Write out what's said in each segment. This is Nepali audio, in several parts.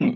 Hello,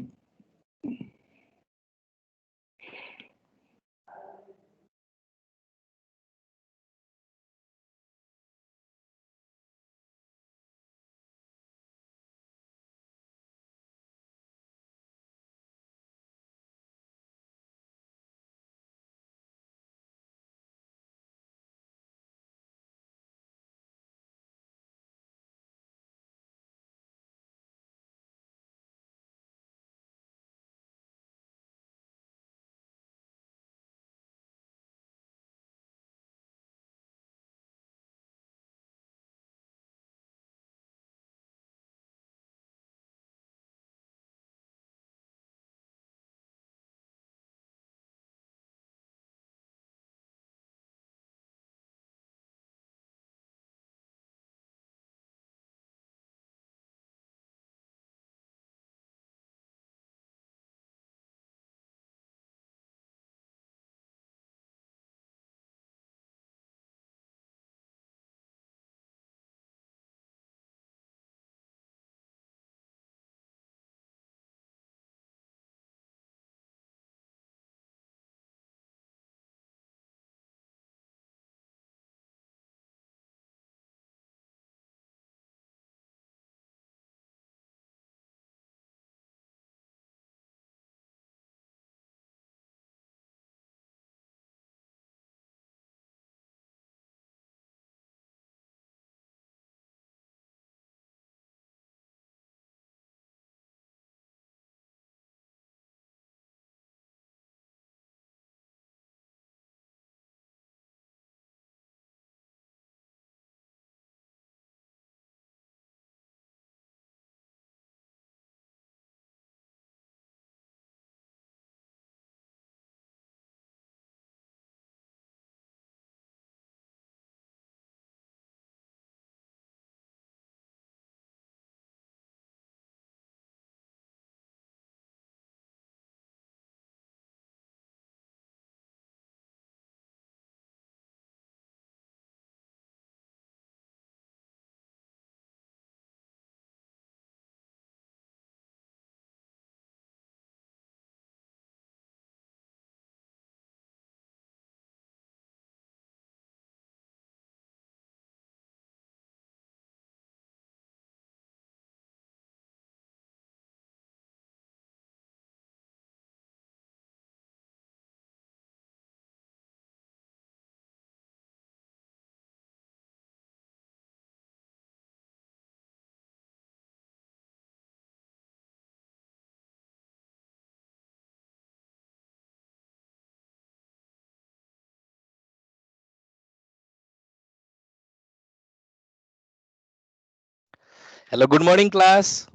good morning class.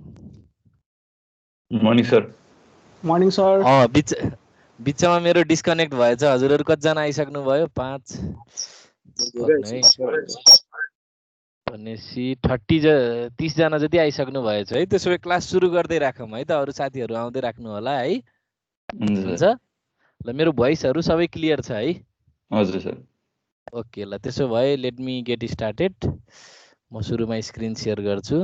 Good morning sir. Morning sir. बिचमा मेरो डिस्कनेक्ट भएछ हजुरहरु कतिजना आइसक्नु भयो 5 भनेसी 30 जना जति आइसक्नु भएछ है त्यसो भए क्लास सुरु गर्दै राखौं है त अरु साथीहरु आउँदै राख्नु होला है हुन्छ ल मेरो भोइसहरु सबै क्लियर छ है हजुर सर ओके ल त्यसो भए लेट मी गेट स्टार्टेड म सुरुमा स्क्रिन शेयर गर्छु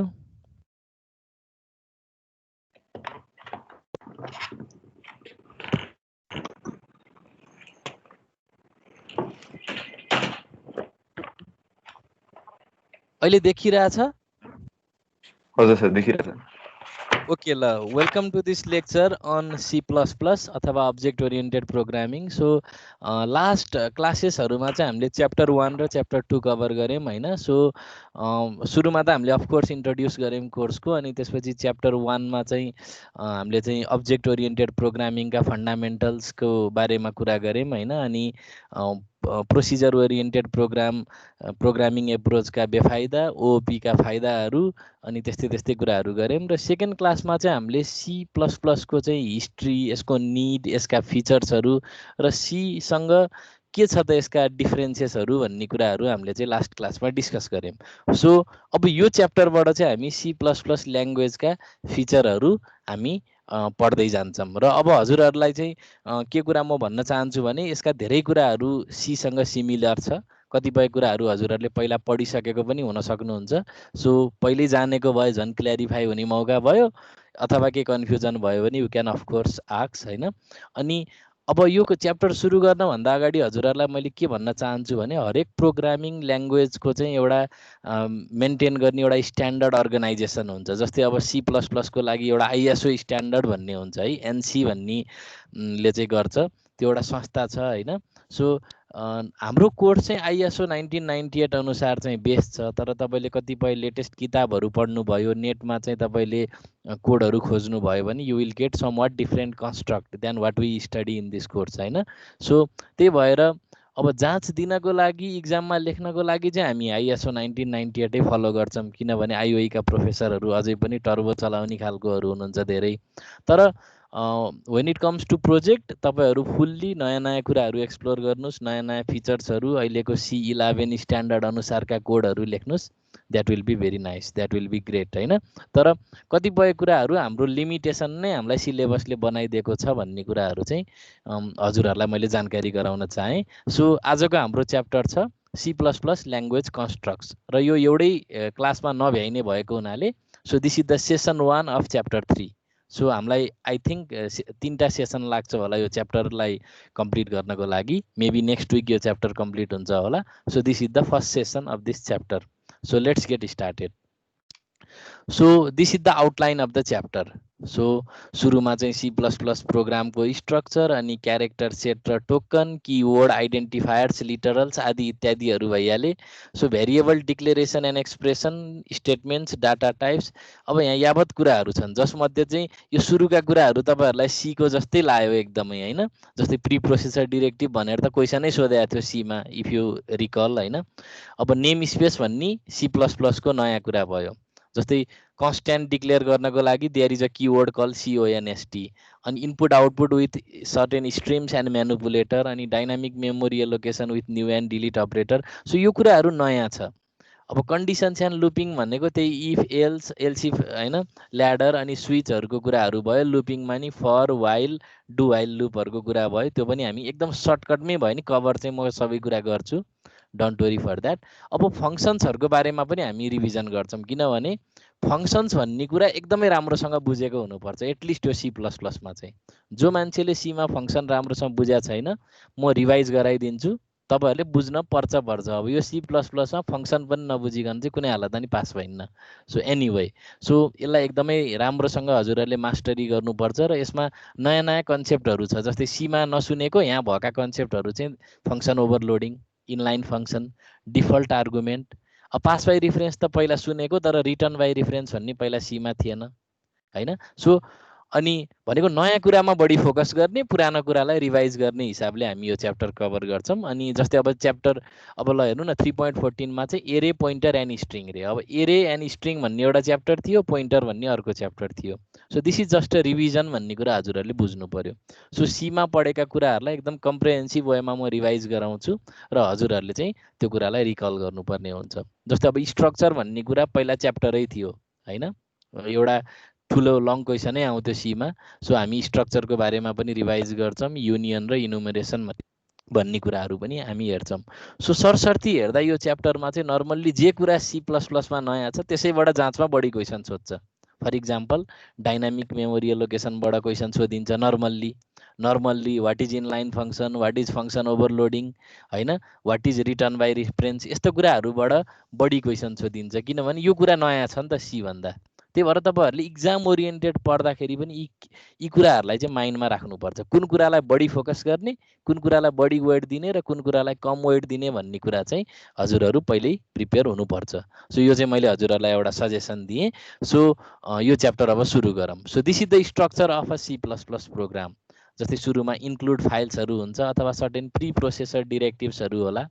अहिले देखिरहेछ हजुर सर देखिरहेछ ओके ल welcome to this lecture on C++ अथवा object oriented programming so last क्लासेसहरुमा चाहिँ हामीले च्याप्टर 1 र च्याप्टर 2 कभर गर्यौं हैन सो सुरुमा त हामीले अफ कोर्स इन्ट्रोड्युस गर्यौं कोर्सको अनि त्यसपछि च्याप्टर 1 मा चाहिँ हामीले चाहिँ अब्जेक्ट ओरिएन्टेड प्रोग्रामिङका फन्डामेन्टल्सको बारेमा कुरा गर्यौं हैन अनि प्रोसिजर ओरिएन्टेड प्रोग्रामिङ एप्रोचका बेफाइदा ओओपी का फाइदाहरू अनि त्यस्तै कुराहरू गर्यौं र सेकेन्ड क्लासमा चाहिँ हामीले C++ को चाहिँ हिस्ट्री यसको नीड यसका फिचर्सहरू र C सँग के छ त यसका डिफरेन्सेसहरू भन्ने कुराहरू हामीले चाहिँ लास्ट क्लासमा डिस्कस गर्यौं सो अब यो च्याप्टरबाट चाहिँ हामी C++ ल्याङ्ग्वेजका फिचरहरू हामी पढ्दै जान्छौं र अब हजुरहरुलाई चाहिँ के कुरा म भन्न चाहन्छु भने यसका धेरै कुराहरू C सँग सिमिलर छ कतिपय कुराहरू हजुरहरूले पहिला पढिसकेको पनि हुन सक्नुहुन्छ। सो पहिल्यै जानेको भए झन् क्ल्यारिफाई हुने मौका भयो, अथवा के कन्फ्युजन भयो भने यु क्यान अफकोर्स आक्स होइन। अनि अब यो च्याप्टर सुरु गर्नभन्दा अगाडि हजुरहरूलाई मैले के भन्न चाहन्छु भने हरेक प्रोग्रामिङ ल्याङ्ग्वेजको चाहिँ एउटा मेन्टेन गर्ने एउटा स्ट्यान्डर्ड अर्गनाइजेसन हुन्छ। जस्तै अब C++ को लागि एउटा ISO स्ट्यान्डर्ड भन्ने हुन्छ है, NC भन्ने ले चाहिँ गर्छ, त्यो एउटा संस्था छ होइन। सो हाम्रो कोड चाहिँ ISO 1998 अनुसार चाहिँ बेस छ। तर तपाईँले कतिपय लेटेस्ट किताबहरू पढ्नुभयो, नेटमा चाहिँ तपाईँले कोडहरू खोज्नुभयो भने you will get somewhat different construct than what we study in this course होइन। सो त्यही भएर अब जाँच दिनको लागि, इक्जाममा लेख्नको लागि चाहिँ हामी ISO 1998 फलो गर्छौँ, किनभने IOE का प्रोफेसरहरू अझै पनि टर्बो चलाउने खालकोहरू हुनुहुन्छ धेरै। तर when it comes to project तपाईँहरू फुल्ली नयाँ नयाँ कुराहरू एक्सप्लोर गर्नुहोस्, नयाँ नयाँ फिचर्सहरू अहिलेको C11 स्ट्यान्डर्ड अनुसारका कोडहरू लेख्नुहोस्, that will be very nice, that will be great होइन। तर कतिपय कुराहरू हाम्रो लिमिटेसन नै हामीलाई सिलेबसले बनाइदिएको छ भन्ने कुराहरू चाहिँ हजुरहरूलाई मैले जानकारी गराउन चाहेँ। सो आजको हाम्रो च्याप्टर छ C++ ल्याङ्ग्वेज कन्स्ट्रक्ट्स, र यो एउटै क्लासमा नभ्याइ नै भएको हुनाले so this is the session 1 of chapter 3। So हामीलाई आई थिङ्क 3टा सेसन लाग्छ होला यो च्याप्टरलाई कम्प्लिट गर्नको लागि। मेबी नेक्स्ट विक यो च्याप्टर कम्प्लिट हुन्छ होला। So this is the first session of this chapter. So let's get started. So this is the outline of the chapter. So सुरुमा चाहिँ C++ प्रोग्रामको स्ट्रक्चर, अनि क्यारेक्टर सेट र टोकन, किवर्ड, आइडेन्टिफायर्स, लिटरल्स आदि इत्यादिहरू भइहाले। So variable declaration and expression, statements, data types. अब यहाँ यावत कुराहरू छन्, जसमध्ये चाहिँ यो सुरुका कुराहरू तपाईँहरूलाई C को जस्तै लाग्यो एकदमै होइन। जस्तै प्री प्रोसेसर डिरेक्टिभ भनेर त क्वेसनै सोधेको थियो C मा, इफ यु रिकल होइन। अब नेम स्पेस भन्ने C++ को नयाँ कुरा भयो। जस्तै कन्स्ट्यान्ट डिक्लेयर गर्नको लागि there is a keyword call CONST, अनि input output with certain streams and manipulator, अनि dynamic memory allocation with new and delete operator. So यो कुराहरू नयाँ छ। अब कन्डिसन्स एन्ड लुपिङ भनेको त्यही इफ, एल्स, एल्सिफ होइन, ल्याडर अनि स्विचहरूको कुराहरू भयो। लुपिङमा नि फर, वाइल, डु वाइल लुपहरूको कुरा भयो। त्यो पनि हामी एकदम सर्टकटमै भयो नि, कभर चाहिँ म सबै कुरा गर्छु, डोन्ट वरी फर द्याट। अब फङ्सन्सहरूको बारेमा पनि हामी रिभिजन गर्छौँ, किनभने फङ्सन्स भन्ने कुरा एकदमै राम्रोसँग बुझेको हुनुपर्छ, एटलिस्ट यो C++मा चाहिँ। जो मान्छेले सीमा फङ्सन राम्रोसँग बुझेको छैन, म रिभाइज गराइदिन्छु, तपाईँहरूले बुझ्न पर्छ। अब यो C++मा फङ्सन पनि नबुझिकन चाहिँ कुनै हालतमा नि पास भइन्न। सो एनिवे, सो यसलाई एकदमै राम्रोसँग हजुरहरूले मास्टरी गर्नुपर्छ, र यसमा नयाँ नयाँ कन्सेप्टहरू छ। जस्तै सीमा नसुनेको यहाँ भएका कन्सेप्टहरू चाहिँ function overloading, inline function, default argument. अब पास बाई रिफरेन्स त पहिला सुनेको, तर रिटर्न बाई रिफरेन्स भन्ने पहिला सीमा थिएन होइन। सो अनि भनेको नयाँ कुरामा बढी फोकस गर्ने, पुरानो कुरालाई रिभाइज गर्ने हिसाबले हामी यो च्याप्टर कभर गर्छौँ। अनि जस्तै अब च्याप्टर अब ल हेर्नु न 3.14मा चाहिँ एरे, पोइन्टर एन्ड स्ट्रिङ रे। अब एरे एन्ड स्ट्रिङ भन्ने एउटा च्याप्टर थियो, पोइन्टर भन्ने अर्को च्याप्टर थियो। So this is just a revision भन्ने कुरा हजुरहरूले बुझ्नु पर्यो। सो सीमा पढेका कुराहरूलाई एकदम कम्प्रिहेन्सिभ वेमा म रिभाइज गराउँछु, र हजुरहरूले चाहिँ त्यो कुरालाई रिकल गर्नुपर्ने हुन्छ। जस्तै अब स्ट्रक्चर भन्ने कुरा पहिला च्याप्टरै थियो होइन, एउटा ठुलो लङ क्वेसनै आउँथ्यो सीमा। सो हामी स्ट्रक्चरको बारेमा पनि रिभाइज गर्छौँ, युनियन र इनुमरेसन भन्ने कुराहरू पनि हामी हेर्छौँ। सो सरसर्ती हेर्दा यो च्याप्टरमा चाहिँ नर्मल्ली जे कुरा C++मा नयाँ छ त्यसैबाट जाँचमा बढी क्वेसन सोध्छ। फर इक्जाम्पल डाइनामिक मेमोरी एलोकेसनबाट क्वेसन सोधिन्छ normally what is inline function, what is function overloading होइन, what is return by reference, यस्तो कुराहरूबाट बढी क्वेसन सोधिन्छ, किनभने यो कुरा नयाँ छ नि त C भन्दा। त्यही भएर तपाईँहरूले इक्जाम ओरिएन्टेड पढ्दाखेरि पनि यी कुराहरूलाई चाहिँ माइन्डमा राख्नुपर्छ। कुन कुरालाई बढी फोकस गर्ने, कुन कुरालाई बढी वेट दिने, र कुन कुरालाई कम वेट दिने भन्ने कुरा चाहिँ हजुरहरू पहिल्यै प्रिपेयर हुनुपर्छ। सो यो चाहिँ मैले हजुरहरूलाई एउटा सजेसन दिएँ। सो यो च्याप्टर अब सुरु गरौँ। So this is the structure of a C++ program. जस्तै सुरुमा इन्क्लुड फाइल्सहरू हुन्छ, अथवा सर्टेन प्री प्रोसेसर डिरेक्टिभ्सहरू होला।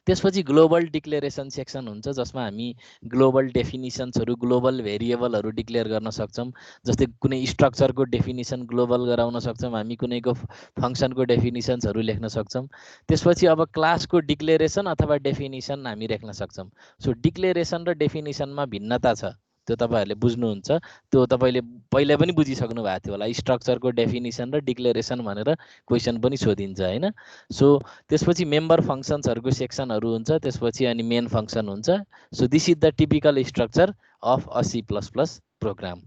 त्यसपछि ग्लोबल डिक्लेरेसन सेक्सन हुन्छ, जसमा हामी ग्लोबल डेफिनिसन्सहरू, ग्लोबल भेरिएबलहरू डिक्लेयर गर्न सक्छौँ। जस्तै कुनै स्ट्रक्चरको डेफिनिसन ग्लोबल गराउन सक्छौँ हामी, कुनैको फङ्सनको डेफिनिसन्सहरू लेख्न सक्छौँ। त्यसपछि अब क्लासको डिक्लेरेसन अथवा डेफिनिसन हामी लेख्न सक्छौँ। सो डिक्लेरेसन र डेफिनिसनमा भिन्नता छ। त्यो तपाईहरुले बुझ्नुहुन्छ त्यो तपाईले पहिले पनि बुझिसक्नु भएको थियो होला स्ट्रक्चरको डेफिनिसन र डिक्लेरेसन भनेर क्वेशन पनि सोधिन्छ हैन सो त्यसपछि मेम्बर फंक्सन्सहरुको सेक्सनहरु हुन्छ त्यसपछि अनि मेन फंक्सन हुन्छ so this is the typical structure of a C++ program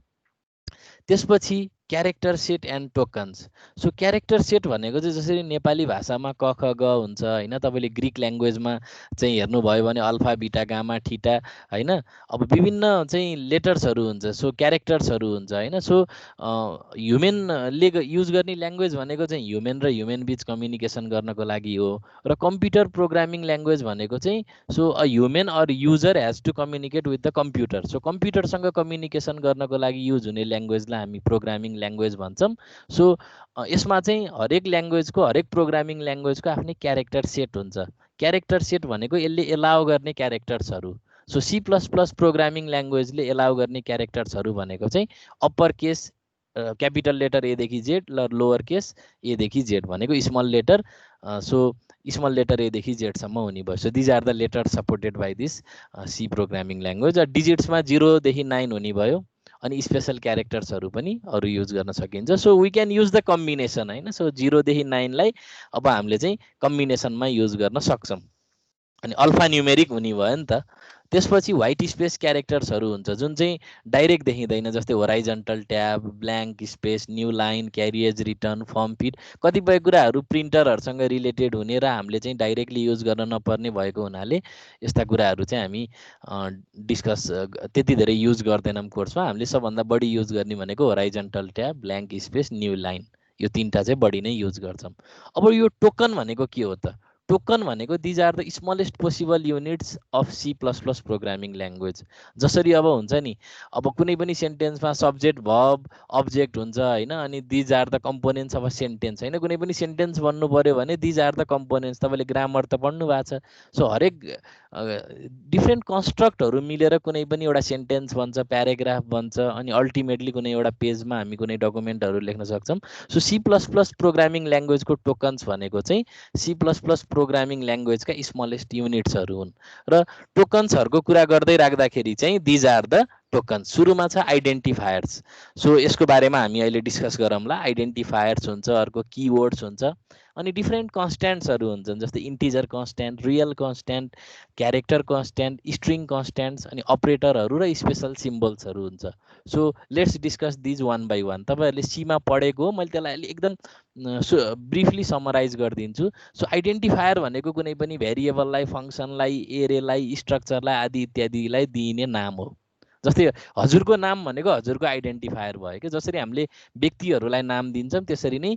त्यसपछि character set and tokens so character set भनेको चाहिँ जसरी नेपाली भाषामा क ख ग हुन्छ हैन तपाईले ग्रीक ल्याङ्ग्वेजमा चाहिँ हेर्नुभयो भने अल्फा बीटा गामा थीटा हैन अब विभिन्न चाहिँ लेटर्सहरु हुन्छ सो क्यारेक्टर्सहरु हुन्छ हैन सो ह्युमनले युज गर्ने ल्याङ्ग्वेज भनेको चाहिँ ह्युमन र ह्युमन बीच कम्युनिकेसन गर्नको लागि हो र कम्प्युटर प्रोग्रामिङ ल्याङ्ग्वेज भनेको चाहिँ so a human or user has to communicate with the computer so कम्प्युटरसँग कम्युनिकेसन गर्नको लागि युज हुने ल्याङ्ग्वेजलाई हामी प्रोग्रामिङ ल्याङ्ग्वेज भन्छौं सो यसमा चाहिँ हरेक ल्याङ्ग्वेजको हरेक प्रोग्रामिङ ल्याङ्ग्वेजको आफ्नै क्यारेक्टर सेट हुन्छ क्यारेक्टर सेट भनेको यसले एलाउ गर्ने क्यारेक्टर्सहरु सो C++ प्रोग्रामिङ ल्याङ्ग्वेजले एलाउ गर्ने क्यारेक्टर्सहरु भनेको चाहिँ upper case capital letter A देखि जेड र लोअर केस ए देखि जेड भनेको small letter so small letter A देखि जेड सम्म हुने भयो so these are the letter supported by this C programming language डिजिट्समा 0 देखि 9 हुने भयो अनि स्पेशल क्यारेक्टर्सहरु पनि अरु युज गर्न सकिन्छ so we can use the combination हैन सो 0 देखि 9 लाई अब हामीले चाहिँ कम्बिनेसनमा युज गर्न सक्छौं अनि अल्फा न्यूमेरिक हुने भयो नि त त्यसपछि व्हाइट स्पेस क्यारेक्टर्सहरु हुन्छ जुन चाहिँ डाइरेक्ट देखिदैन जस्तै horizontal tab blank space new line carriage return form feed कतिपय कुराहरु प्रिन्टरहरुसँग रिलेटेड हुने र हामीले चाहिँ डाइरेक्टली युज गर्न नपर्ने भएको हुनाले यस्ता कुराहरु चाहिँ हामी डिस्कस त्यति धेरै युज गर्दैनौं कोर्समा हामीले सबभन्दा बढी युज गर्ने भनेको horizontal tab blank space new line यो तीनटा चाहिँ बढी नै युज गर्छौं अब यो टोकन भनेको के हो त टोकन भनेको these are the smallest possible units of C++ programming language जसरी अब हुन्छ नि अब कुनै पनि सेन्टेन्समा सब्जेक्ट भर्ब अब्जेक्ट हुन्छ हैन अनि these are the components of a sentence हैन कुनै पनि सेन्टेन्स बन्नु पर्यो भने दिज आर द कम्पोनेन्ट्स तपाईले ग्रामर त पढ्नु भएको छ सो हरेक डिफ्रेन्ट कन्स्ट्रक्टहरु मिलेर कुनै पनि एउटा सेन्टेन्स बन्छ प्याराग्राफ बन्छ अनि अल्टिमेटली कुनै एउटा पेजमा हामी कुनै डकुमेन्टहरु लेख्न सक्छौं सो C++ प्रोग्रामिङ ल्याङ्ग्वेजको टोकन्स भनेको चाहिँ C++ प्रोग्रामिङ ल्याङ्ग्वेजका स्मलेस्ट युनिट्सहरु हुन् र टोकन्सहरुको कुरा गर्दै राख्दाखेरि चाहिँ दिज आर द टोकन्स सुरुमा छ आइडेन्टिफायर्स सो यसको बारेमा हामी अहिले डिस्कस गरौँला आइडेन्टिफायर्स हुन्छ अर्को कीवर्ड्स हुन्छ अनि डिफ्रेन्ट कन्स्ट्यान्ट्सहरु हुन्छन् जस्तै integer constant real constant character constant string constants अनि अपरेटरहरु र स्पेशल सिम्बल्सहरु हुन्छ so let's discuss these one by one तपाईहरुले C मा पढेको हो मैले त्यसलाई एकदम ब्रिफली समराइज गरिदिन्छु सो आइडेन्टिफायर भनेको कुनै पनि भेरिएबललाई फंक्सनलाई एरेलाई स्ट्रक्चरलाई आदि इत्यादिलाई दिइने नाम हो जस्तै हजुरको नाम भनेको हजुरको आइडेन्टिफायर भयो के जसरी हामीले व्यक्तिहरुलाई नाम दिन्छौं त्यसरी नै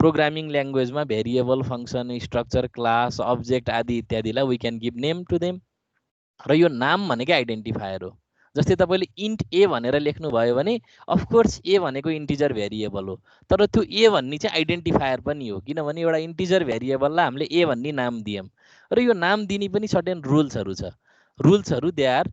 प्रोग्रामिङ ल्याङ्ग्वेजमा variable function structure class object आदि इत्यादिलाई we can give name to them र यो नाम भनेकै आइडेन्टिफायर हो जस्तै तपाईले इन्ट ए भनेर लेख्नु भयो भने अफ कोर्स ए भनेको इन्टिजर भेरिएबल हो तर त्यो ए भन्ने चाहिँ आइडेन्टिफायर पनि हो किनभने एउटा इन्टिजर भेरिएबललाई हामीले ए भन्ने नाम दियौं र यो नाम दिने पनि सर्टेन रुल्सहरु छ रुल्सहरु they are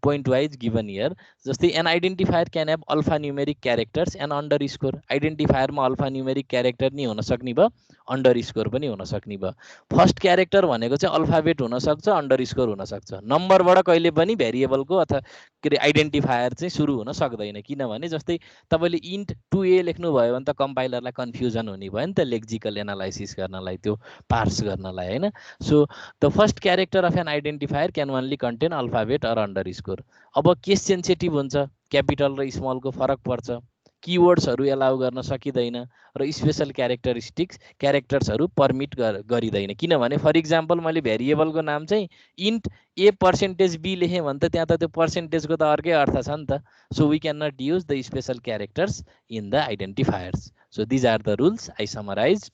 point wise given here जस्तै an identifier can have alphanumeric characters and underscore identifier मा alphanumeric character नि हुन सक्ने भयो underscore पनि हुन सक्ने भयो फर्स्ट क्यारेक्टर भनेको चाहिँ अल्फाबेट हुन सक्छ underscore हुन सक्छ नम्बरबाट कहिले पनि भेरिएबलको अथवा के रे आइडेन्टिफायर चाहिँ सुरु हुन सक्दैन किनभने जस्तै तपाईले int 2a लेख्नु भयो भने त कम्पाइलरलाई कन्फ्युजन हुने भयो नि त लेक्सिकल एनालाइसिस गर्नलाई त्यो पार्स गर्नलाई हैन so the first character of an identifier can only contain alphabet or underscore अब केस सेन्सिटिभ हुन्छ क्यापिटल र स्मलको फरक पर्छ कीवर्ड्सहरु एलाउ गर्न सकिदैन र स्पेशल क्यारेक्टर्सहरु परमिट गरिदैन किनभने फर एक्जाम्पल मैले भेरिएबलको नाम चाहिँ इन्ट a%b लेखे भने त त्यहाँ त त्यो पर्सेन्टेजको त अर्कै अर्थ छ नि त so we can not use the special characters in the identifiers so these are the rules I summarized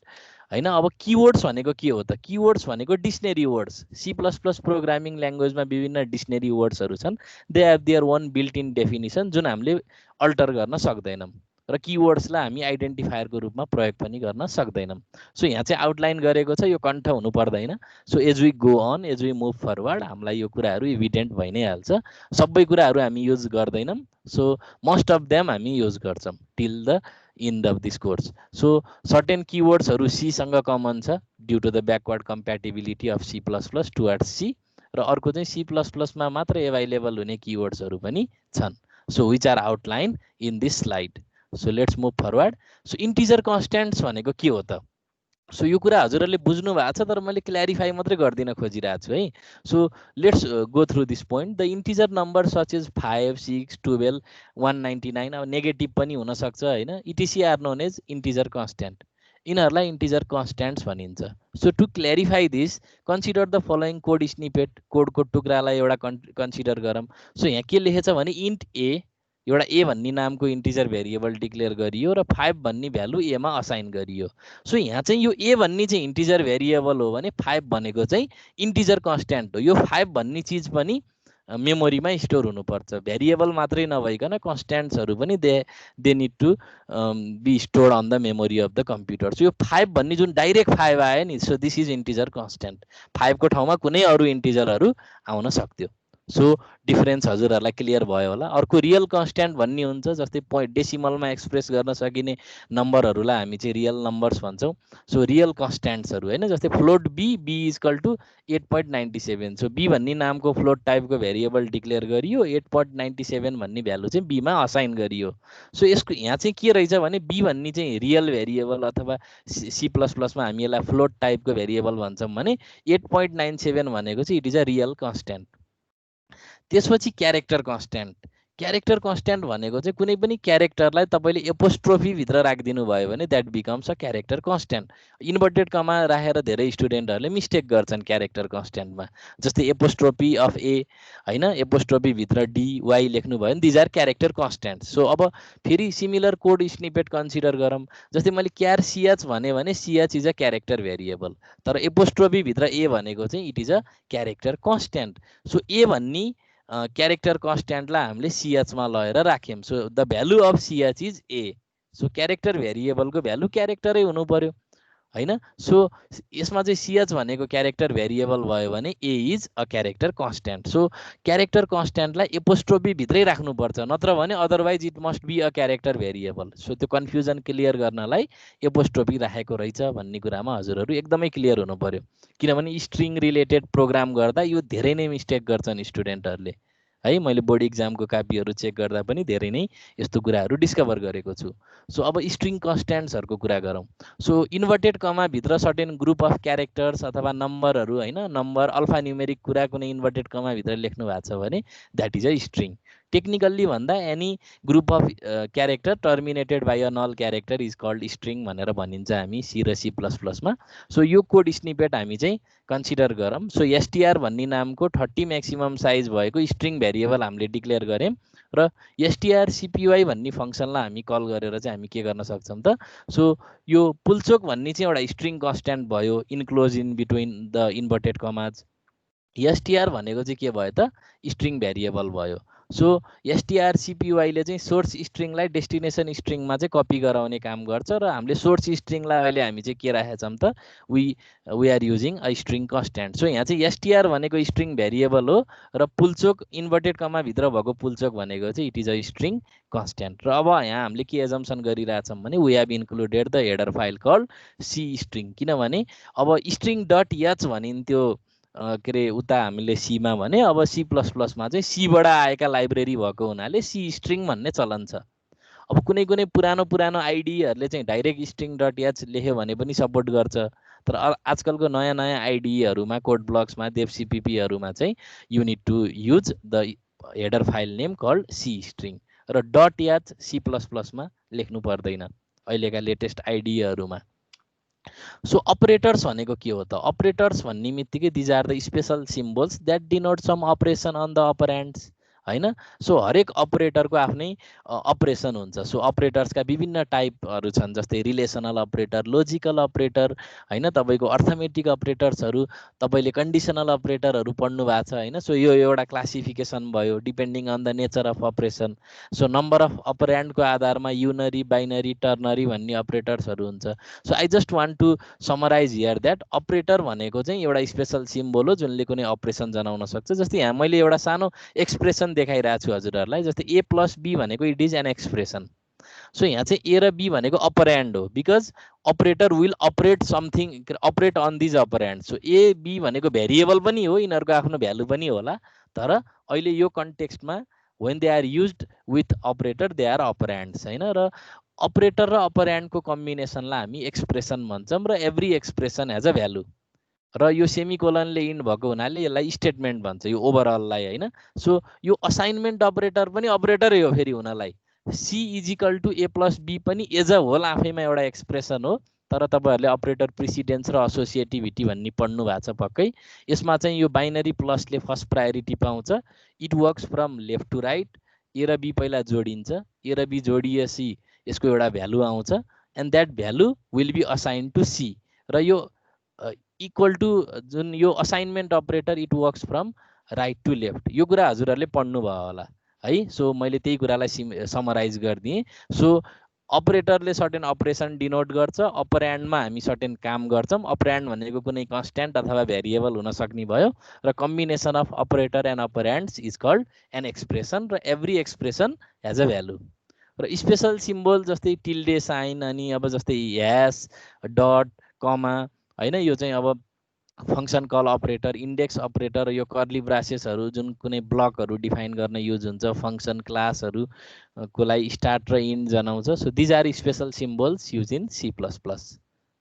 हैन अब कीवर्ड्स भनेको के हो त कीवर्ड्स भनेको डिक्सनरी वर्ड्स C++ प्रोग्रामिङ ल्याङ्ग्वेजमा विभिन्न डिक्सनरी वर्ड्सहरु छन् they have their own built in definition जुन हामीले अल्टर गर्न सक्दैनौं र कीवर्ड्सलाई हामी आइडेन्टिफायरको रूपमा प्रयोग पनि गर्न सक्दैनौं सो यहाँ चाहिँ आउटलाइन गरेको छ यो कण्ठ हुनु पर्दैन so as we go on as we move forward हामीलाई यो कुराहरु इभिडेन्ट भइ नै हाल्छ सबै कुराहरु हामी युज गर्दैनौं सो मोस्ट अफ देम हामी युज गर्छौं till the end of this course so certain keywords haru C सँग कमन छ due to the backward compatibility of C++ towards C र अर्को चाहिँ C++ मा मात्र एभाइलेबल हुने किवर्ड्सहरू पनि छन्। So which are outline in this slide. So let's move forward. So integer constants भनेको के हो त? सो यो कुरा हजुरहरूले बुझ्नु भएको छ, तर मैले क्ल्यारिफाई मात्रै गरिदिन खोजिरहेको छु है। So let's go through this point. The integer number such is 5, 6, 12, 199, अब नेगेटिभ पनि हुनसक्छ होइन, etc are known as integer constant. यिनीहरूलाई इन्टिजर कन्स्ट्यान्ट्स भनिन्छ। So to clarify this, consider the following code snippet. कोडको टुक्रालाई एउटा कन्सिडर गरौँ। सो यहाँ के लेखेछ भने इन्ट ए, एउटा ए भन्ने नामको इन्टिजर भेरिएबल डिक्लेयर गरियो र 5 भन्ने भ्यालु एमा असाइन गरियो। सो यहाँ चाहिँ यो ए भन्ने चाहिँ इन्टिजर भेरिएबल हो भने 5 भनेको चाहिँ इन्टिजर कन्स्ट्यान्ट हो। यो 5 भन्ने चिज पनि मेमोरीमा स्टोर हुनुपर्छ। भेरिएबल मात्रै नभइकन कन्स्ट्यान्ट्सहरू पनि they need to be stored on the memory of the computer. So यो 5 भन्ने जुन डाइरेक्ट 5 आयो नि, so this is integer constant. 5 को ठाउँमा कुनै अरू इन्टिजरहरू आउन सक्थ्यो। सो डिफरेन्स हजुरहरूलाई क्लियर भयो होला। अर्को रियल कन्स्ट्यान्ट भन्ने हुन्छ, जस्तै डेसिमलमा एक्सप्रेस गर्न सकिने नम्बरहरूलाई हामी चाहिँ रियल नम्बर्स भन्छौँ। सो रियल कन्स्ट्यान्ट्सहरू होइन, जस्तै float b is equal to 8.97। So b भन्ने नामको फ्लोट टाइपको भेरिएबल डिक्लेयर गरियो, 8.97 भन्ने भ्यालु चाहिँ बीमा असाइन गरियो। सो यसको यहाँ चाहिँ के रहेछ भने बी भन्ने चाहिँ रियल भेरिएबल अथवा C++ मा हामी यसलाई फ्लोट टाइपको भेरिएबल भन्छौँ भने 8.97 भनेको चाहिँ it is a real constant. त्यसपछि क्यारेक्टर कन्स्ट्यान्ट। क्यारेक्टर कन्स्ट्यान्ट भनेको चाहिँ कुनै पनि क्यारेक्टरलाई तपाईँले एपोस्ट्रोफी भित्र राखिदिनु भयो भने that becomes a character constant. Inverted comma राखेर धेरै स्टुडेन्टहरूले मिस्टेक गर्छन् क्यारेक्टर कन्स्ट्यान्टमा, जस्तै एपोस्ट्रोफी अफ ए होइन, एपोस्ट्रोफी भित्र डी वाई लेख्नु भयो भने these are character constant. So अब फेरि सिमिलर कोड स्निपेट कन्सिडर गरौँ। जस्तै मैले क्यार सिएच भने C H is a character variable, तर एपोस्ट्रोफी भित्र ए भनेको चाहिँ it is a character constant. So A भन्ने क्यारेक्टर कन्स्ट्यान्टलाई हामीले सिएचमा लगेर राख्यौँ। So the value of C H is A. So character भेरिएबलको भ्यालु क्यारेक्टरै हुनु पर्यो होइन। सो यसमा चाहिँ सिएच भनेको क्यारेक्टर भेरिएबल भयो भने A is a character constant. So character कन्स्ट्यान्टलाई एपोस्ट्रोफी भित्रै राख्नुपर्छ, नत्र भने otherwise it must be a character variable. So त्यो कन्फ्युजन क्लियर गर्नलाई एपोस्ट्रोफी राखेको रहेछ भन्ने कुरामा हजुरहरू एकदमै क्लियर हुनु पर्यो, किनभने स्ट्रिङ रिलेटेड प्रोग्राम गर्दा यो धेरै नै मिस्टेक गर्छन् स्टुडेन्टहरूले है। मैले बोर्ड इक्जामको कापीहरू चेक गर्दा पनि धेरै नै यस्तो कुराहरू डिस्कभर गरेको छु। सो अब स्ट्रिङ कन्स्ट्यान्ट्सहरूको कुरा गरौँ। सो इन्भर्टेड कमा भित्र सर्टेन ग्रुप अफ क्यारेक्टर्स अथवा नम्बरहरू होइन, नम्बर अल्फा न्युमेरिक कुरा कुनै इन्भर्टेड कमा भित्र लेख्नु भएको छ भने that is a string. Technically भन्दा any group of character terminated by a null character is called string भनेर भनिन्छ हामी C र C++ मा। सो यो कोड स्निपेट हामी चाहिँ कन्सिडर गरौँ। सो एसटिआर भन्ने नामको 30 म्याक्सिमम साइज भएको स्ट्रिङ भेरिएबल हामीले डिक्लेयर गऱ्यौँ र एसटिआर CPY भन्ने फङ्सनलाई हामी कल गरेर चाहिँ हामी के गर्न सक्छौँ त, सो यो पुल्चोक भन्ने चाहिँ एउटा स्ट्रिङ कन्स्ट्यान्ट भयो enclose in between the inverted commas. STR भनेको चाहिँ के भयो त, स्ट्रिङ भेरिएबल भयो। सो एसटिआर CPY ले चाहिँ सोर्स स्ट्रिङलाई डेस्टिनेसन स्ट्रिङमा चाहिँ कपी गराउने काम गर्छ र हामीले सोर्स स्ट्रिङलाई अहिले हामी चाहिँ के राखेका छौँ त, we are using a string constant. So यहाँ चाहिँ एसटिआर भनेको स्ट्रिङ भेरिएबल हो र पुल्चोक इन्भर्टेड कमा भित्र भएको पुल्चोक भनेको चाहिँ it is a string constant. र अब यहाँ हामीले के एजम्सन गरिरहेछौँ भने we have included the header file called C string, किनभने अब स्ट्रिङ डट एच भनिन्थ्यो के अरे उता हामीले सीमा भने, अब C++मा चाहिँ सीबाट आएका लाइब्रेरी भएको हुनाले C स्ट्रिङ भन्ने चलन छ। अब कुनै कुनै पुरानो आइडीहरूले चाहिँ डाइरेक्ट स्ट्रिङ डट एच लेख्यो भने पनि सपोर्ट गर्छ, तर आजकलको नयाँ आइडीहरूमा कोड ब्लक्समा देवसीपीपीहरूमा चाहिँ you need to use the header file name called C string र डट एच C++मा लेख्नु पर्दैन अहिलेका लेटेस्ट आइडीहरूमा। सो अपरेटर्स भनेको के हो त, अपरेटर्स भन्ने बित्तिकै these are the special symbols that denote some operation on the operands होइन। सो हरेक अपरेटरको आफ्नै अपरेसन हुन्छ। सो अपरेटर्सका विभिन्न टाइपहरू छन्, जस्तै रिलेसनल अपरेटर, लोजिकल अपरेटर होइन, तपाईँको अर्थमेटिक अपरेटर्सहरू, तपाईँले कन्डिसनल अपरेटरहरू पढ्नु भएको छ होइन। सो यो एउटा क्लासिफिकेसन भयो depending on the nature of operation. So number of अपरेन्डको आधारमा युनरी, बाइनरी, टर्नरी भन्ने अपरेटर्सहरू हुन्छ। So I just want to summarise here that operator भनेको चाहिँ एउटा स्पेसल सिम्बल हो जुनले कुनै अपरेसन जनाउन सक्छ। जस्तै यहाँ मैले एउटा सानो एक्सप्रेसन देखाइरहेको छु हजुरहरूलाई, जस्तै A + B भनेको it is an expression so यहाँ चाहिँ ए र बी भनेको अपरेन्ड हो, because operator will operate something, operate on these operand. So A B भनेको भेरिएबल पनि हो, यिनीहरूको आफ्नो भ्यालु पनि होला, तर अहिले यो कन्टेक्स्टमा when they are used with operator they are operands हैन। र अपरेटर र अपरेन्डको कम्बिनेसनलाई हामी एक्सप्रेसन भन्छौँ, र every expression has a value, र यो सेमिकोलनले इन्ड भएको हुनाले यसलाई स्टेटमेन्ट भन्छ यो ओभरअललाई हैन। सो यो असाइनमेन्ट अपरेटर पनि अपरेटरै हो फेरि हुनलाई। C is equal to a plus b पनि एज अ होल आफैमा एउटा एक्सप्रेसन हो, तर तपाईँहरूले अपरेटर प्रिसिडेन्स र एसोसिएटिभिटी भन्ने पढ्नु भएको छ पक्कै। यसमा चाहिँ यो बाइनरी प्लसले फर्स्ट प्रायोरिटी पाउँछ। It works from left to right, A र बी पहिला जोडिन्छ, ए र बी जोडिएपछि यसको एउटा भ्यालु आउँछ, and that value will be assign to c. र यो इक्वल टु जुन यो assignment operator it works from right to left, यो कुरा हजुरहरूले पढ्नुभयो होला है। सो मैले त्यही कुरालाई समराइज गरिदिएँ। सो अपरेटरले सर्टेन अपरेसन डिनोट गर्छ, अपरेन्डमा हामी सर्टेन काम गर्छौँ। अपरेन्ड भनेको कुनै कन्स्ट्यान्ट अथवा भेरिएबल हुन सक्ने भयो, र combination of operator and operands is called an expression, र every expression has a value. र स्पेसल सिम्बल जस्तै टिल्डे साइन, अनि अब जस्तै ह्यास, डट, कमा हैन, यो चाहिँ अब function call operator, index operator, यो कर्ली ब्रासेसहरू जुन कुनै ब्लकहरू डिफाइन गर्न युज हुन्छ, फङ्सन क्लासहरूको लागि स्टार्ट र इन्ड जनाउँछ। So these are special symbols use in C plus plus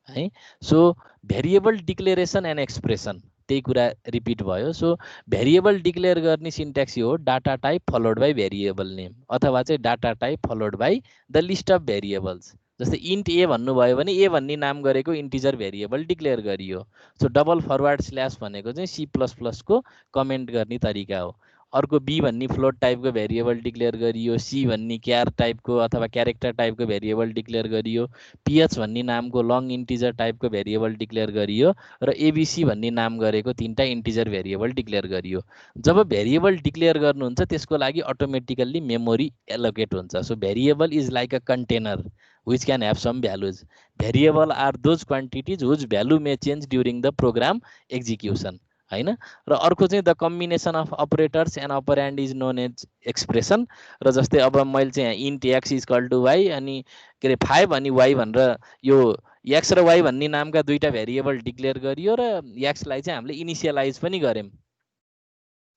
है। So variable declaration and expression, त्यही कुरा रिपिट भयो। सो भेरिएबल डिक्लेयर गर्ने सिन्ट्याक्स हो data type followed by variable name, अथवा चाहिँ data type followed by the list of variables. जस्तै इन्ट ए भन्नुभयो भने ए भन्ने नाम गरेको इन्टिजर भेरिएबल डिक्लेयर गरियो। सो डबल फरवार्ड स्ल्यास भनेको चाहिँ सी प्लस प्लसको कमेन्ट गर्ने तरिका हो। अर्को बी भन्ने फ्लोट टाइपको भेरिएबल डिक्लेयर गरियो, सी भन्ने क्यार टाइपको अथवा क्यारेक्टर टाइपको भेरिएबल डिक्लेयर गरियो, पिएच भन्ने नामको लङ इन्टिजर टाइपको भेरिएबल डिक्लेयर गरियो, र एबिसी भन्ने नाम गरेको तीनटा इन्टिजर भेरिएबल डिक्लेयर गरियो। जब भेरिएबल डिक्लेयर गर्नुहुन्छ त्यसको लागि अटोमेटिकल्ली मेमोरी एलोकेट हुन्छ। So variable is like a container which can have some values. Variable are those quantities whose value may change during the program execution हैन। र अर्को चाहिँ the combination of operators and operand is known as expression. र जस्तै अब मैले चाहिँ int X is equal to Y, अनि के अरे 5 अनि वाइ भनेर यो एक्स र वाइ भन्ने नामका दुईटा भेरिएबल डिक्लेयर गरियो, र एक्सलाई चाहिँ हामीले इनिसियलाइज पनि गऱ्यौँ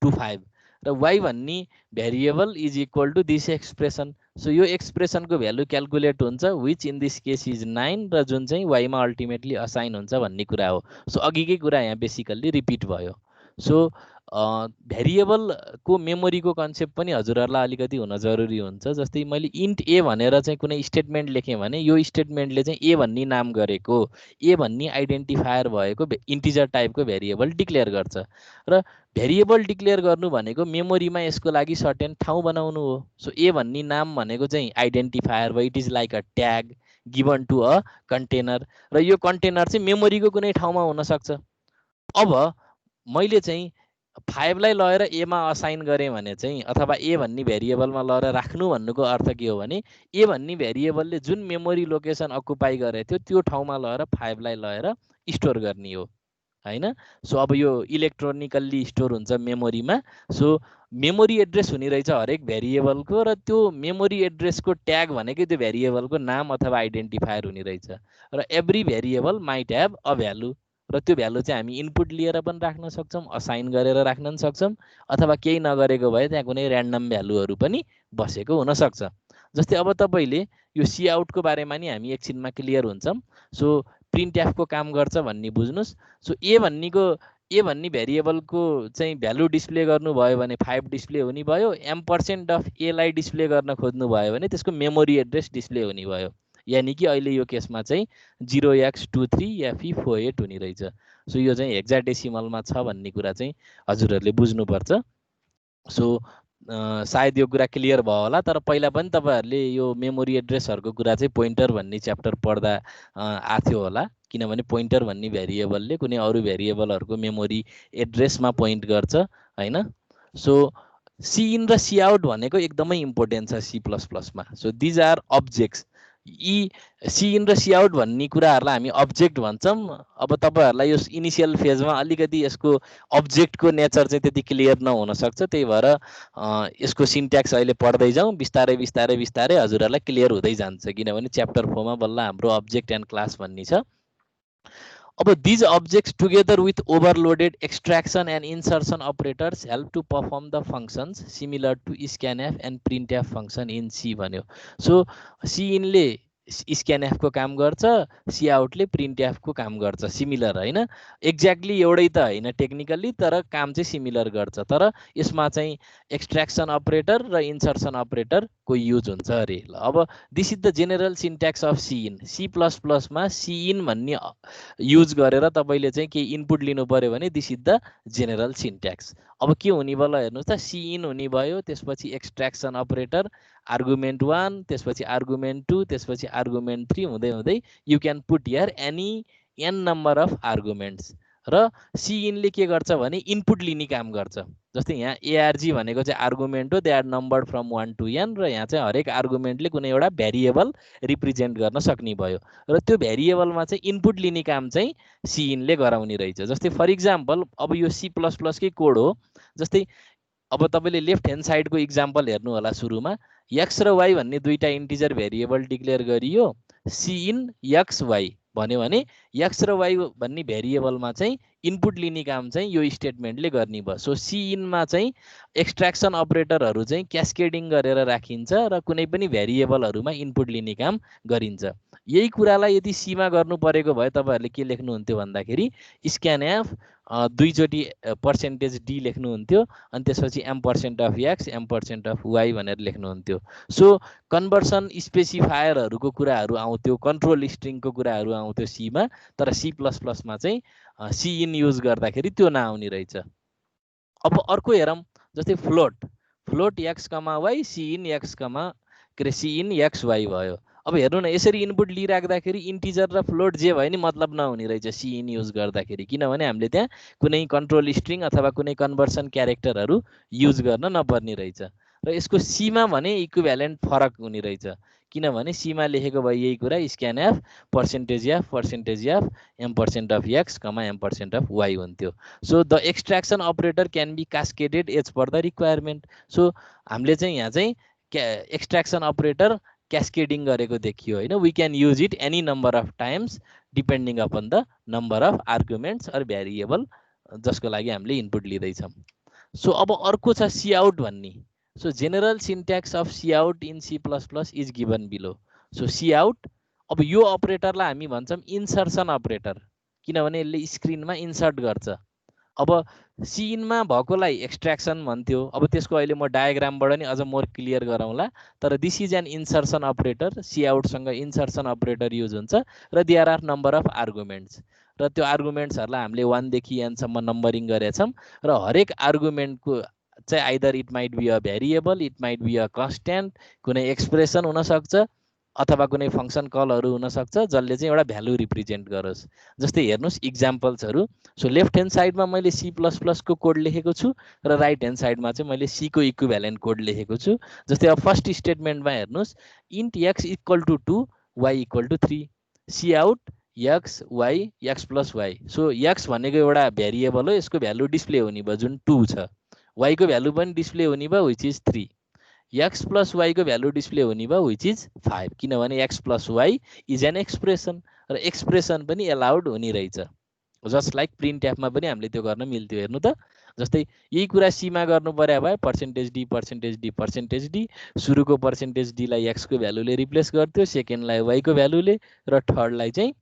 टु 5, र वाइ भन्ने variable is equal to this expression. So यो एक्सप्रेसनको भ्यालु क्यालकुलेट हुन्छ, which in this case is 9, र जुन चाहिँ वाइमा अल्टिमेटली असाइन हुन्छ भन्ने कुरा हो। सो अघिकै कुरा यहाँ बेसिकल्ली रिपिट भयो। सो भेरिएबलको मेमोरीको कन्सेप्ट पनि हजुरहरूलाई अलिकति हुन जरुरी हुन्छ। जस्तै मैले इन्ट ए भनेर चाहिँ कुनै स्टेटमेन्ट लेखेँ भने यो स्टेटमेन्टले चाहिँ ए भन्ने नाम गरेको, ए भन्ने आइडेन्टिफायर भएको इन्टिजर टाइपको भेरिएबल डिक्लेयर गर्छ। र भेरिएबल डिक्लेयर गर्नु भनेको मेमोरीमा यसको लागि सर्टेन ठाउँ बनाउनु हो। सो ए भन्ने नाम भनेको चाहिँ आइडेन्टिफायर भयो, it is like a tag given to a container, र यो कन्टेनर चाहिँ मेमोरीको कुनै ठाउँमा हुनसक्छ। अब मैले चाहिँ 5 लाई लगेर एमा असाइन गरेँ भने चाहिँ, अथवा ए भन्ने भेरिएबलमा लगेर राख्नु भन्नुको अर्थ के हो भने ए भन्ने भेरिएबलले जुन मेमोरी लोकेसन अकुपाई गरेको थियो त्यो ठाउँमा लगेर 5 लाई लगेर स्टोर गर्ने हो हैन। सो अब यो इलेक्ट्रोनिकल्ली स्टोर हुन्छ मेमोरीमा। सो मेमोरी एड्रेस हुने रहेछ हरेक भेरिएबलको, र त्यो मेमोरी एड्रेसको ट्याग भनेकै त्यो भेरिएबलको नाम अथवा आइडेन्टिफायर हुने रहेछ। र every variable might have a value, र त्यो भ्यालु चाहिँ हामी इनपुट लिएर पनि राख्न सक्छौँ, असाइन गरेर राख्न पनि सक्छौँ, अथवा केही नगरेको भए त्यहाँ कुनै ऱ्यान्डम भ्यालुहरू पनि बसेको हुनसक्छ। जस्तै अब तपाईँले यो सी आउटको बारेमा नि हामी एकछिनमा क्लियर हुन्छौँ। सो प्रिन्ट एफको काम गर्छ भन्ने बुझ्नुहोस्। सो ए भन्ने भेरिएबलको चाहिँ भ्यालु डिस्प्ले गर्नुभयो भने 5 डिस्प्ले हुने भयो, M% अफ एलाई डिस्प्ले गर्न खोज्नु भयो भने त्यसको मेमोरी एड्रेस डिस्प्ले हुने भयो। यानि कि अहिले यो केसमा चाहिँ 0x23FE48 हुने रहेछ। सो यो चाहिँ हेक्साडेसिमलमा छ भन्ने कुरा चाहिँ हजुरहरूले बुझ्नुपर्छ। सो सायद यो कुरा क्लियर भयो होला, तर पहिला पनि तपाईँहरूले यो मेमोरी एड्रेसहरूको कुरा चाहिँ पोइन्टर भन्ने च्याप्टर पढ्दा आथ्यो होला, किनभने पोइन्टर भन्ने भेरिएबलले कुनै अरू भेरिएबलहरूको मेमोरी एड्रेसमा पोइन्ट गर्छ हैन। सो सी इन र सी आउट भनेको एकदमै इम्पोर्टेन्ट छ सी प्लस प्लसमा। सो दिज आर अब्जेक्ट्स, यी सी इन र सी आउट भन्ने कुराहरूलाई हामी अब्जेक्ट भन्छौँ। अब तपाईँहरूलाई यो इनिसियल फेजमा अलिकति यसको अब्जेक्टको नेचर चाहिँ त्यति क्लियर नहुन सक्छ, त्यही भएर यसको सिन्ट्याक्स अहिले पढ्दै जाउँ, बिस्तारै बिस्तारै बिस्तारै हजुरहरूलाई क्लियर हुँदै जान्छ, किनभने च्याप्टर 4 मा बल्ल हाम्रो अब्जेक्ट एन्ड क्लास भन्ने छ। अब these objects together with overloaded extraction and insertion operators help to perform the functions similar to scanf and printf function in C भन्यो। सो सी इनले स्क्यानएफ को काम गर्छ, सी आउटले प्रिन्टएफ को काम गर्छ, सिमिलर हैन, एक्ज्याक्टली एउटै त हैन टेक्निकली, तर काम चाहिँ सिमिलर गर्छ। तर यसमा चाहिँ एक्सट्र्याक्सन अपरेटर र इन्सर्सन अपरेटर को युज हुन्छ अरे। ल अब this is the general syntax of C in. C plus प्लसमा सी इन भन्ने युज गरेर तपाईँले चाहिँ के इनपुट लिनु पर्यो भने this is the general syntax. अब के हुने भयो हेर्नुहोस् त, सी इन हुने भयो, त्यसपछि एक्सट्र्याक्सन अपरेटर आर्गुमेन्ट 1, त्यसपछि आर्गुमेन्ट 2, त्यसपछि आर्गुमेन्ट 3 हुँदै हुँदै you can put here any an number of arguments. र सी इनले के गर्छ भने इनपुट लिने काम गर्छ। जस्तै यहाँ एआरजी भनेको चाहिँ आर्गुमेन्ट हो, they are numbered from 1 to n, र यहाँ चाहिँ हरेक आर्गुमेन्टले कुनै एउटा भेरिएबल रिप्रेजेन्ट गर्न सक्ने भयो, र त्यो भेरिएबलमा चाहिँ इनपुट लिने काम चाहिँ सी इनले गराउने रहेछ। जस्तै फर इक्जाम्पल अब यो सी प्लस प्लसकै कोड हो। जस्तै अब तपाईँले लेफ्ट ह्यान्ड साइडको इक्जाम्पल हेर्नु होला, सुरुमा एक्स र वाई भन्ने दुईटा इन्टिजर भेरिएबल डिक्लेयर गरियो, सी इन एक्स वाई भन्यो भने एक्स र वाई भन्ने भेरिएबलमा चाहिँ इनपुट लिने काम चाहिँ यो स्टेटमेन्टले गर्ने भयो। सो सी इनमा चाहिँ एक्सट्र्याक्सन अपरेटरहरू चाहिँ क्यास्केडिङ गरेर राखिन्छ र कुनै पनि भेरिएबलहरूमा इनपुट लिने काम गरिन्छ। यही कुरालाई यदि सीमा गर्नु परेको भए तपाईँहरूले के लेख्नुहुन्थ्यो भन्दाखेरि स्क्यानएफ दुईचोटि %d लेख्नुहुन्थ्यो, अनि त्यसपछि m%f(x) m%of(y) भनेर लेख्नुहुन्थ्यो। सो कन्भर्सन स्पेसिफायरहरूको कुराहरू आउँथ्यो, कन्ट्रोल स्ट्रिङको कुराहरू आउँथ्यो सीमा, तर सी प्लस प्लसमा चाहिँ सी इन युज गर्दाखेरि त्यो नआउने रहेछ। अब अर्को हेरौँ, जस्तै float x, y, cin x, cin xy भयो। अब हेर्नु न, यसरी इनपुट लिइराख्दाखेरि इन्टिजर र फ्लोट जे भयो नि मतलब नहुने रहेछ सी इन युज गर्दाखेरि, किनभने हामीले त्यहाँ कुनै कन्ट्रोल स्ट्रिङ अथवा कुनै कन्भर्सन क्यारेक्टरहरू युज गर्न नपर्ने रहेछ। र यसको सीमा भने इक्विभ्यालेन्ट फरक हुने रहेछ, किनभने सीमा लेखेको भए यही कुरा स्क्यानएफ %f m%of(x, m%of(y) हुन्थ्यो। So the extraction operator can be cascaded as per the requirement. सो हामीले चाहिँ यहाँ चाहिँ एक्सट्र्याक्सन अपरेटर क्यास्केडिङ गरेको देखियो हैन। We can use it any number of times depending upon the number of arguments or variable जसको लागि हामीले इनपुट लिँदैछौँ। सो अब अर्को छ सी आउट भन्ने। So general syntax of cout in C plus plus is given below. So cout, अब यो अपरेटरलाई हामी भन्छौँ इन्सर्सन अपरेटर, किनभने यसले स्क्रिनमा इन्सर्ट गर्छ। अब सी इनमा भएकोलाई एक्सट्र्याक्सन भन्थ्यो। अब त्यसको अहिले म डायग्रामबाट नि अझ मोर क्लियर गराउँला, तर this is an insertion operator. C आउटसँग इन्सर्सन अपरेटर युज हुन्छ, र there are number of arguments, र त्यो आर्गुमेन्ट्सहरूलाई हामीले 1 देखि n सम्म नम्बरिङ गरेछौँ, र हरेक आर्गुमेन्टको चाहिँ either it might be a variable, it might be a constant, कुनै एक्सप्रेसन हुनसक्छ, अथवा कुनै फङ्सन कलहरू हुनसक्छ जसले चाहिँ एउटा भ्यालु रिप्रेजेन्ट गरोस्। जस्तै हेर्नुहोस् इक्जाम्पल्सहरू। सो लेफ्ट ह्यान्ड साइडमा मैले सी प्लस प्लसको कोड लेखेको छु, र राइट ह्यान्ड साइडमा चाहिँ मैले सीको इक्विभ्यालेन्ट कोड लेखेको छु। जस्तै अब फर्स्ट स्टेटमेन्टमा हेर्नुहोस्, int x equal to 2, y equal to 3, cout x y x plus y। So x भनेको एउटा भेरिएबल हो, यसको भ्यालु डिस्प्ले हुने भयो जुन 2 छ, y को भ्यालु पनि डिस्प्ले हुने भयो which is 3, x plus y को भ्यालु डिस्प्ले हुने भयो विच इज 5, किनभने x plus y is an expression, र एक्सप्रेसन पनि एलाउड हुने रहेछ। जस्ट लाइक प्रिन्ट एफमा पनि हामीले त्यो गर्न मिल्थ्यो। हेर्नु त, जस्तै यही कुरा सीमा गर्नु पर्यो भए %d सुरुको %d लाई x को भ्यालुले रिप्लेस गर्थ्यो, सेकेन्डलाई y को भ्यालुले, र थर्डलाई चाहिँ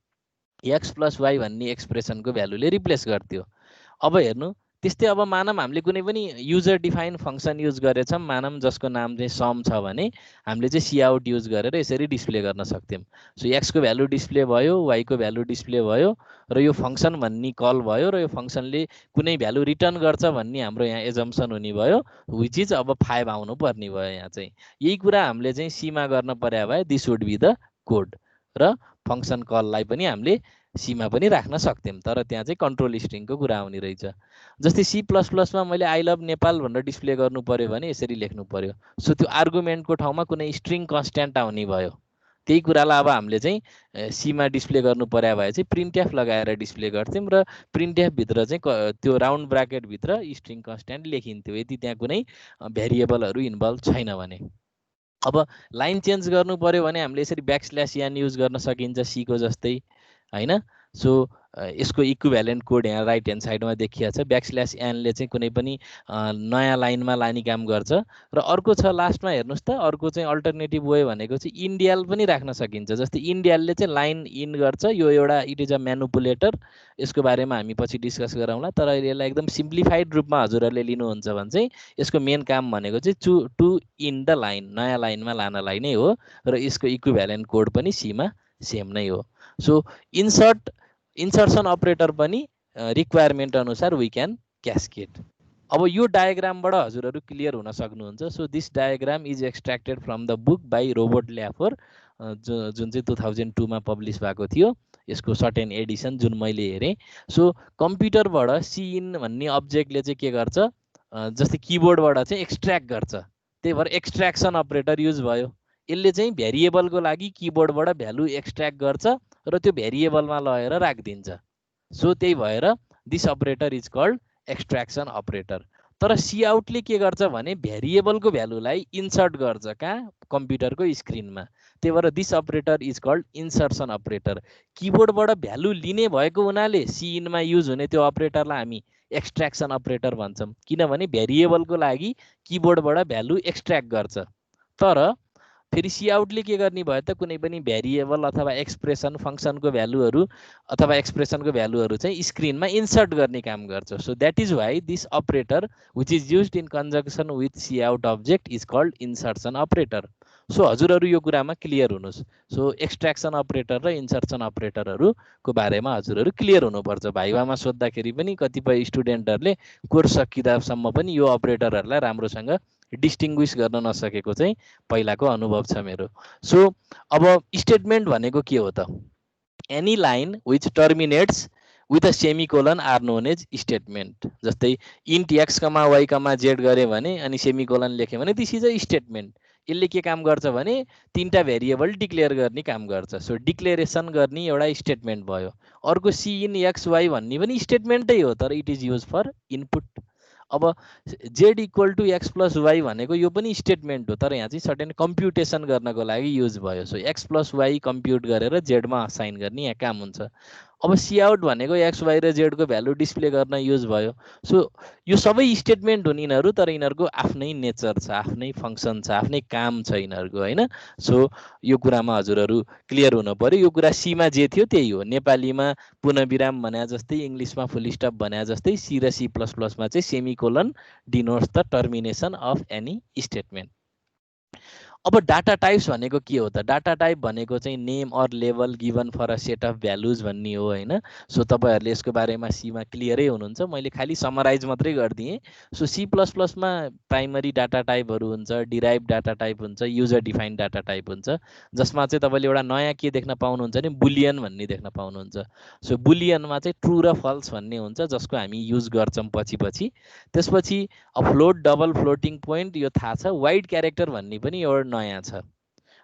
x प्लस y भन्ने एक्सप्रेसनको भ्यालुले रिप्लेस गर्थ्यो। अब हेर्नु, त्यस्तै अब मानौँ हामीले कुनै पनि युजर डिफाइन फङ्सन युज गरेछौँ, मानौँ जसको नाम चाहिँ सम छ भने हामीले चाहिँ सी आउट युज गरेर यसरी डिस्प्ले गर्न सक्थ्यौँ। सो x को भ्यालु डिस्प्ले भयो, y को भ्यालु डिस्प्ले भयो, र यो फङ्सन भन्ने कल भयो, र यो फङ्सनले कुनै भ्यालु रिटर्न गर्छ भन्ने हाम्रो यहाँ एजम्सन हुने भयो, विच इज अब 5 आउनु पर्ने भयो। यहाँ चाहिँ यही कुरा हामीले चाहिँ सीमा गर्न पर्यो भए this would be the code, र फङ्सन कललाई पनि हामीले सीमा पनि राख्न सक्थ्यौँ, तर त्यहाँ चाहिँ कन्ट्रोल स्ट्रिङको कुरा आउने रहेछ। जस्तै सी प्लस प्लसमा मैले आई लभ नेपाल भनेर डिस्प्ले गर्नु पर्यो भने यसरी लेख्नु पर्यो। सो त्यो आर्गुमेन्टको ठाउँमा कुनै स्ट्रिङ कन्स्ट्यान्ट आउने भयो, त्यही कुरालाई अब हामीले चाहिँ सीमा डिस्प्ले गर्नु पर्या भए चाहिँ प्रिन्टएफ लगाएर डिस्प्ले गर्थ्यौँ र प्रिन्टएफ भित्र चाहिँ त्यो राउन्ड ब्राकेट भित्र स्ट्रिङ कन्स्ट्यान्ट लेखिन्थ्यो यदि त्यहाँ कुनै भेरिएबलहरू इन्भल्भ छैन भने। अब लाइन चेन्ज गर्नु पर्यो भने हामीले यसरी ब्याकस्ल्यास यान युज गर्न सकिन्छ सीको जस्तै हैन। सो यसको इक्विभ्यालेन्ट कोड यहाँ राइट ह्यान्ड साइडमा देखिया छ। ब्याकस्ल्यास एनले चाहिँ कुनै पनि नयाँ लाइनमा लाने काम गर्छ र अर्को छ लास्टमा हेर्नुहोस् त, अर्को चाहिँ अल्टरनेटिभ वे भनेको चाहिँ इन्डियाल पनि राख्न सकिन्छ। जस्तै इन्डियालले चाहिँ लाइन इन गर्छ, यो एउटा इट इज अ म्यानुपुलेटर, यसको बारेमा हामी पछि डिस्कस गरौँला। तर यसलाई एकदम सिम्प्लिफाइड रूपमा हजुरहरूले लिनुहुन्छ भने चाहिँ यसको मेन काम भनेको चाहिँ टु इन द लाइन, नयाँ लाइनमा लानलाई नै हो र यसको इक्विभ्यालेन्ट कोड पनि सीमा सेम नै हो। सो इन्सर्सन अपरेटर पनि रिक्वायरमेन्ट अनुसार वी क्यान क्यास्केड। अब यो डायग्रामबाट हजुरहरू क्लियर हुन सक्नुहुन्छ। So this diagram is extracted from the book by Robert Lafore, जुन चाहिँ 2002 मा पब्लिस भएको थियो, यसको सर्टेन एडिसन जुन मैले हेरेँ। सो कम्प्युटरबाट सिइन भन्ने अब्जेक्टले चाहिँ के गर्छ, जस्तै किबोर्डबाट चाहिँ एक्सट्र्याक्ट गर्छ, त्यही भएर एक्सट्र्याक्सन अपरेटर युज भयो। यसले चाहिँ भेरिएबलको लागि किबोर्डबाट भ्यालु एक्सट्र्याक्ट गर्छ र त्यो भेरिएबलमा लगेर राखिदिन्छ। सो त्यही भएर this operator is called extraction operator. तर सिआउटले के गर्छ भने भेरिएबलको भ्यालुलाई इन्सर्ट गर्छ, कहाँ, कम्प्युटरको स्क्रिनमा। त्यही भएर this operator is called insertion operator. किबोर्डबाट भ्यालु लिने भएको हुनाले सिइनमा युज हुने त्यो अपरेटरलाई हामी एक्सट्र्याक्सन अपरेटर भन्छौँ, किनभने भेरिएबलको लागि किबोर्डबाट भ्यालु एक्सट्र्याक्ट गर्छ। तर फेरि सिआउटले के गर्ने भयो त, कुनै पनि भेरिएबल अथवा एक्सप्रेसन फङ्सनको भ्यालुहरू अथवा एक्सप्रेसनको भ्यालुहरू चाहिँ स्क्रिनमा इन्सर्ट गर्ने काम गर्छ। So that is why this operator which is used in conjunction with C out object is called insertion operator. So हजुरहरू यो कुरामा क्लियर हुनुहोस्। सो एक्सट्र्याक्सन अपरेटर र इन्सर्सन अपरेटरहरूको बारेमा हजुरहरू क्लियर हुनुपर्छ। भाइभामा सोद्धाखेरि पनि कतिपय स्टुडेन्टहरूले कोर्स सकिँदासम्म पनि यो अपरेटरहरूलाई राम्रोसँग डिस्टिङ्ग्विस गर्न नसकेको चाहिँ पहिलाको अनुभव छ मेरो। सो अब स्टेटमेन्ट भनेको के हो त, any line which terminates with a semicolon are known as statement. जस्तै int X comma Y comma Z गऱ्यो भने अनि सेमिकोलन लेख्यो भने दिस इज अ स्टेटमेन्ट। यसले के काम गर्छ भने तीनटा भेरिएबल डिक्लेयर गर्ने काम गर्छ। सो डिक्लेरेसन गर्ने एउटा स्टेटमेन्ट भयो। अर्को सी इन एक्स वाइ भन्ने पनि स्टेटमेन्टै हो, तर it is use for input. अब Z equal to X plus Y भनेको यो पनि स्टेटमेन्ट हो, तर यहाँ चाहिँ सर्टेन कम्प्युटेसन गर्नको लागि युज भयो। So x plus y compute गरेर जेडमा असाइन गर्ने यहाँ काम हुन्छ। अब सिआउट भनेको एक्स वाइ र जेडको भ्यालु डिस्प्ले गर्न युज भयो। सो यो सबै स्टेटमेन्ट हुन् यिनीहरू, तर यिनीहरूको आफ्नै नेचर छ, आफ्नै फङ्सन छ, आफ्नै काम छ यिनीहरूको, होइन। सो यो कुरामा हजुरहरू क्लियर हुनु पर्यो। यो कुरा सीमा जे थियो त्यही हो। नेपालीमा पुनःविराम भने जस्तै, इङ्ग्लिसमा फुल स्टप भने जस्तै, सी र सी प्लस प्लसमा चाहिँ semicolon denotes the termination of any statement. अब डाटा टाइप्स भनेको के हो त, डाटा टाइप भनेको चाहिँ name or level given for a set of values भन्ने हो, होइन। सो तपाईँहरूले यसको बारेमा सीमा क्लियरै हुनुहुन्छ, मैले खालि समराइज मात्रै गरिदिएँ। सो सी प्लस प्लसमा प्राइमरी डाटा टाइपहरू हुन्छ, डिराइभ डाटा टाइप हुन्छ, युजर डिफाइन्ड डाटा टाइप हुन्छ, जसमा चाहिँ तपाईँले एउटा नयाँ के देख्न पाउनुहुन्छ भने बुलियन भन्ने देख्न पाउनुहुन्छ। सो बुलियनमा चाहिँ ट्रु र फल्स भन्ने हुन्छ, जसको हामी युज गर्छौँ पछि। त्यसपछि फ्लोट, डबल फ्लोटिङ पोइन्ट यो थाहा छ, वाइड क्यारेक्टर भन्ने पनि एउटा नयाँ छ।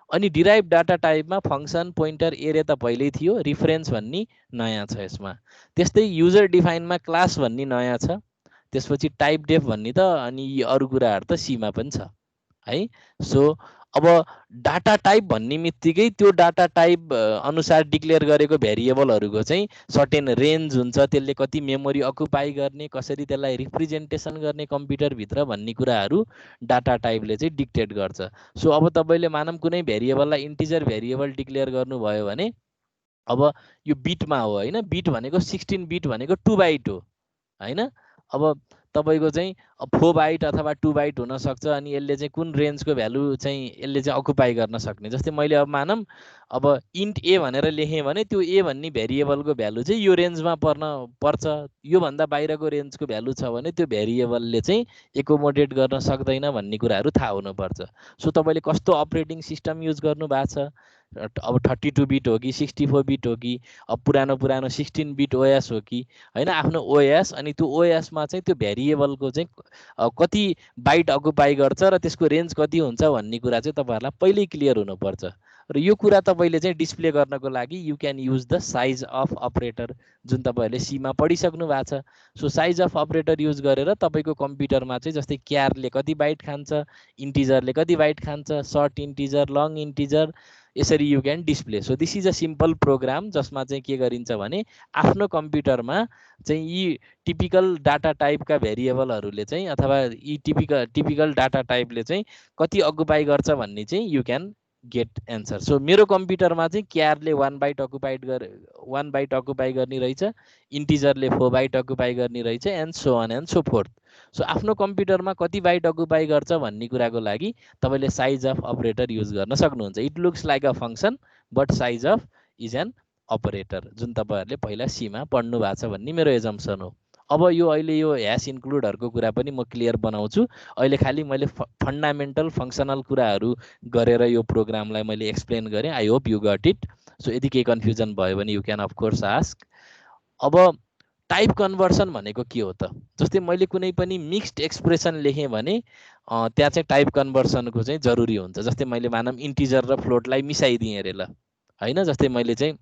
अनि डिराइभ डाटा टाइपमा फङ्सन, पोइन्टर, एरे त पहिल्यै थियो, रिफरेन्स भन्ने नयाँ छ यसमा। त्यस्तै युजर डिफाइनमा क्लास भन्ने नयाँ छ। त्यसपछि टाइप डेफ भन्ने त, अनि यी अरू कुराहरू त सीमा पनि छ है। सो अब डाटा टाइप भन्ने बित्तिकै त्यो डाटा टाइप अनुसार डिक्लेयर गरेको भेरिएबलहरूको चाहिँ सर्टेन रेन्ज हुन्छ, त्यसले कति मेमोरी अकुपाई गर्ने, कसरी त्यसलाई रिप्रेजेन्टेसन गर्ने कम्प्युटरभित्र भन्ने कुराहरू डाटा टाइपले चाहिँ डिक्टेट गर्छ। सो अब तपाईँले मानौँ कुनै भेरिएबललाई इन्टिजर भेरिएबल डिक्लेयर गर्नुभयो भने अब यो बिटमा हो, होइन। बिट भनेको 16 बिट भनेको 2 बाइट हो, होइन। अब तपाईँको चाहिँ 4 बाइट अथवा 2 बाइट हुनसक्छ, अनि यसले चाहिँ कुन रेन्जको भ्यालु चाहिँ यसले चाहिँ अकुपाई गर्न सक्ने। जस्तै मैले अब मानौँ अब इन्ट ए भनेर लेखेँ भने त्यो ए भन्ने भेरिएबलको भ्यालु चाहिँ यो रेन्जमा पर्छ, योभन्दा बाहिरको रेन्जको भ्यालु छ भने त्यो भेरिएबलले चाहिँ एकोमोडेट गर्न सक्दैन भन्ने कुराहरू थाहा हुनुपर्छ। सो तपाईँले कस्तो अपरेटिङ सिस्टम युज गर्नु भएको छ, अब 32 बिट हो कि 64 बिट हो कि अब पुरानो 16 बिट ओएस हो कि, होइन, आफ्नो ओएस, अनि त्यो ओएसमा चाहिँ त्यो भेरिएबलको चाहिँ कति बाइट अकुपाई गर्छ र त्यसको रेन्ज कति हुन्छ भन्ने कुरा चाहिँ तपाईँहरूलाई पहिल्यै क्लियर हुनुपर्छ। र यो कुरा तपाईले चाहिँ डिस्प्ले गर्नको लागि you can use the size of operator जुन तपाईहरुले सी मा पढिसक्नु भएको छ। So size of operator use गरेर तपाईको कम्प्युटरमा चाहिँ जस्तै क्यारले कति बाइट खान्छ, इन्टिजरले कति बाइट खान्छ, सर्ट इन्टिजर, लङ इन्टिजर, यसरी you can display. So this is a simple program जसमा चाहिँ के गरिन्छ भने आफ्नो कम्प्युटरमा चाहिँ यी टिपिकल डाटा टाइपका भेरिएबलहरूले चाहिँ अथवा यी टिपिकल डाटा टाइपले चाहिँ कति अकुपाई गर्छ भन्ने चाहिँ you can get answer. So मेरो कम्प्युटरमा चाहिँ क्यारले 1 बाइट अकुपाई गर्ने रहेछ, इन्टिजरले 4 बाइट अकुपाई गर्ने रहेछ, and so on and so forth. So आफ्नो कम्प्युटरमा कति बाइट अकुपाई गर्छ भन्ने कुराको लागि तपाईले साइज अफ अपरेटर युज गर्न सक्नुहुन्छ। It looks like a function but size of is an operator जुन तपाईहरुले पहिला सी मा पढ्नु भएको छ भन्ने मेरो एजम्पसन हो। अब यो अहिले यो ह्यास इन्क्लुडहरुको कुरा पनि म क्लियर बनाउँछु। अहिले खाली मैले फन्डामेन्टल फंक्सनल कुराहरु गरेर यो प्रोग्रामलाई मैले एक्सप्लेन गरे। I hope you got it. So यदि केही कन्फ्युजन भयो भने you can of course ask. अब टाइप कन्भर्सन भनेको के हो त? जस्तै मैले कुनै पनि मिक्स्ड एक्सप्रेसन लेखेँ भने त्यहाँ चाहिँ टाइप कन्भर्सनको चाहिँ जरुरी हुन्छ। जस्तै मैले मानम इन्टिजर र फ्लोटलाई मिसाइदिएँ अरे ल, हैन? जस्तै मैले चाहिँ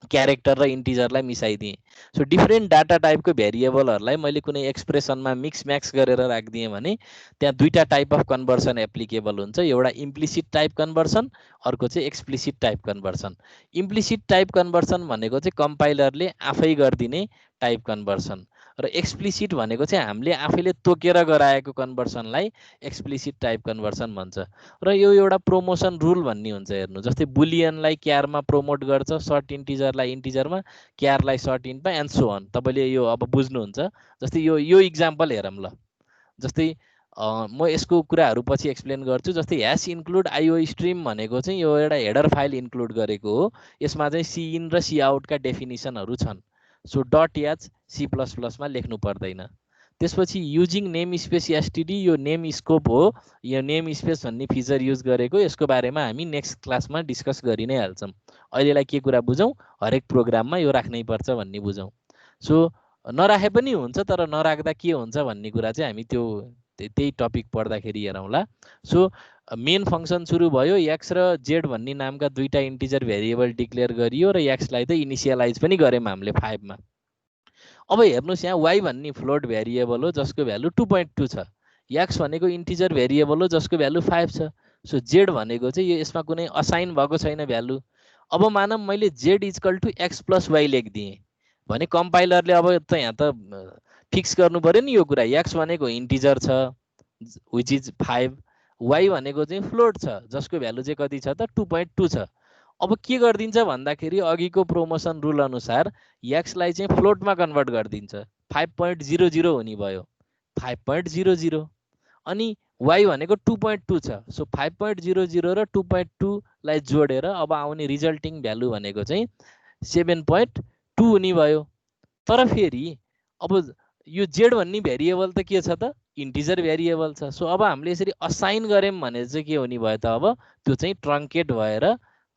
क्यारेक्टर र इन्टिजरलाई मिसाइदिएँ। सो डिफ्रेन्ट डाटा टाइपको भेरिएबलहरूलाई मैले कुनै एक्सप्रेसनमा मिक्स म्याक्स गरेर राखिदिएँ भने त्यहाँ दुईटा टाइप अफ कन्भर्सन एप्लिकेबल हुन्छ। एउटा इम्प्लिसिट टाइप कन्भर्सन, अर्को चाहिँ explicit type conversion. Implicit type conversion भनेको चाहिँ कम्पाइलरले आफै गरिदिने टाइप कन्भर्सन, र एक्सप्लिसिट भनेको चाहिँ हामीले आफैले तोकेर गराएको कन्भर्सनलाई एक्सप्लिसिट टाइप कन्भर्सन भन्छ। र यो एउटा प्रोमोसन रुल भन्ने हुन्छ। हेर्नु, जस्तै बुलियनलाई क्यारमा प्रोमोट गर्छ, सर्ट इन्टिजरलाई इन्टिजरमा, क्यारलाई सर्ट इन्टमा, एन्ड सो अन। तपाईले यो अब बुझ्नुहुन्छ। जस्तै यो इक्जाम्पल हेरौँ ल। जस्तै म यसको कुराहरू पछि एक्सप्लेन गर्छु। जस्तै ह्यास इन्क्लुड आइओ स्ट्रिम भनेको चाहिँ यो एउटा हेडर फाइल इन्क्लुड गरेको हो। यसमा चाहिँ सी इन र सी आउटका डेफिनिसनहरू छन्। So dot H C plus प्लसमा लेख्नु पर्दैन। त्यसपछि युजिङ नेम स्पेस एसटिडी, यो नेम स्कोप हो। यो नेम स्पेस भन्ने फिचर युज गरेको, यसको बारेमा हामी नेक्स्ट क्लासमा डिस्कस गरि नै हाल्छौँ। अहिलेलाई के कुरा बुझौँ, हरेक प्रोग्राममा यो राख्नै पर्छ भन्ने बुझौँ। सो नराखे पनि हुन्छ, तर नराख्दा के हुन्छ भन्ने कुरा चाहिँ हामी त्यही टपिक पढ्दाखेरि हेरौँला। सो मेन फंक्सन सुरु भयो। एक्स र जेड भन्ने नामका दुईटा इन्टिजर भेरिएबल डिक्लेयर गरियो र एक्सलाई त इनिसियलाइज पनि गऱ्यौँ हामीले 5 मा। अब हेर्नुस्, यहाँ y भन्ने फ्लोट भेरिएबल हो जसको भ्यालु 2.2 छ। x भनेको इन्टिजर भेरिएबल हो जसको भ्यालु 5 छ। सो z भनेको चाहिँ यसमा कुनै असाइन भएको छैन भ्यालु। अब मानम मैले z equal to x plus y लेखिदिएँ भने कम्पाइलरले अब त यहाँ त फिक्स गर्नु पर्यो नि यो कुरा। x भनेको इन्टिजर छ विच इज 5, y भनेको चाहिँ फ्लोट छ जसको भ्यालु चाहिँ कति छ त 2.2 छ। अब के गरिदिन्छ भन्दाखेरि अघिको प्रोमोसन रुल अनुसार एक्सलाई चाहिँ फ्लोटमा कन्भर्ट गरिदिन्छ। 5.00 हुने भयो 5.00, अनि y भनेको 2.2 छ। सो 5.00 र 2.2 लाई जोडेर अब आउने रिजल्टिङ भ्यालु भनेको चाहिँ 7.2 हुने भयो। तर फेरि अब यो z भन्ने भेरिएबल त के छ त इन्टिजर भेरिएबल छ। सो अब हामीले यसरी असाइन गर्यौं भने चाहिँ के हुने भयो त अब त्यो चाहिँ ट्रङ्केट भएर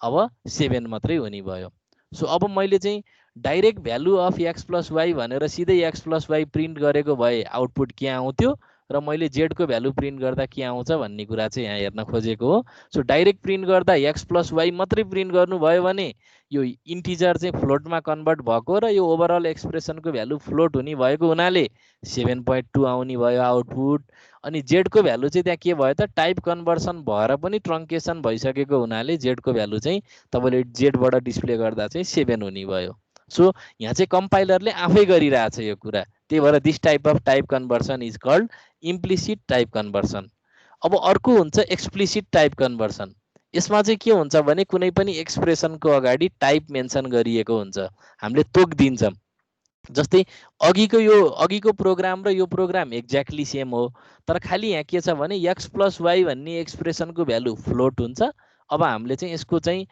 अब 7 मात्रै हुने भयो। सो अब मैले चाहिँ direct value of x plus y भनेर सिधै एक्स प्लस वाई प्रिन्ट गरेको भए आउटपुट के आउँथ्यो, र मैले जेडको भ्यालु प्रिन्ट गर्दा के आउँछ भन्ने कुरा चाहिँ यहाँ हेर्न खोजेको हो। सो डाइरेक्ट प्रिन्ट गर्दा एक्स प्लस वाई मात्रै प्रिन्ट गर्नुभयो भने यो इन्टिजर चाहिँ फ्लोटमा कन्भर्ट भएको र यो ओभरअल एक्सप्रेसनको भ्यालु फ्लोट हुने भएको हुनाले 7.2 आउने भयो आउटपुट। अनि जेडको भ्यालु चाहिँ त्यहाँ के भयो त टाइप कन्भर्सन भएर पनि ट्रङ्केसन भइसकेको हुनाले जेडको भ्यालु चाहिँ तपाईँले जेडबाट डिस्प्ले गर्दा चाहिँ 7 हुने भयो। सो यहाँ चाहिँ कम्पाइलरले आफै गरिरहेछ यो कुरा। त्यही भएर this type of type conversion is called implicit type conversion. अब अर्को हुन्छ एक्सप्लिसिट टाइप कन्भर्सन। यसमा चाहिँ के हुन्छ भने कुनै पनि एक्सप्रेसनको अगाडि टाइप मेन्सन गरिएको हुन्छ, हामीले तोक दिन्छौँ। जस्तै अघिको प्रोग्राम र यो प्रोग्राम एक्ज्याक्टली सेम हो, तर खालि यहाँ के छ भने एक्स प्लस वाई भन्ने एक्सप्रेसनको भ्यालु फ्लोट हुन्छ। अब हामीले चाहिँ यसको चाहिँ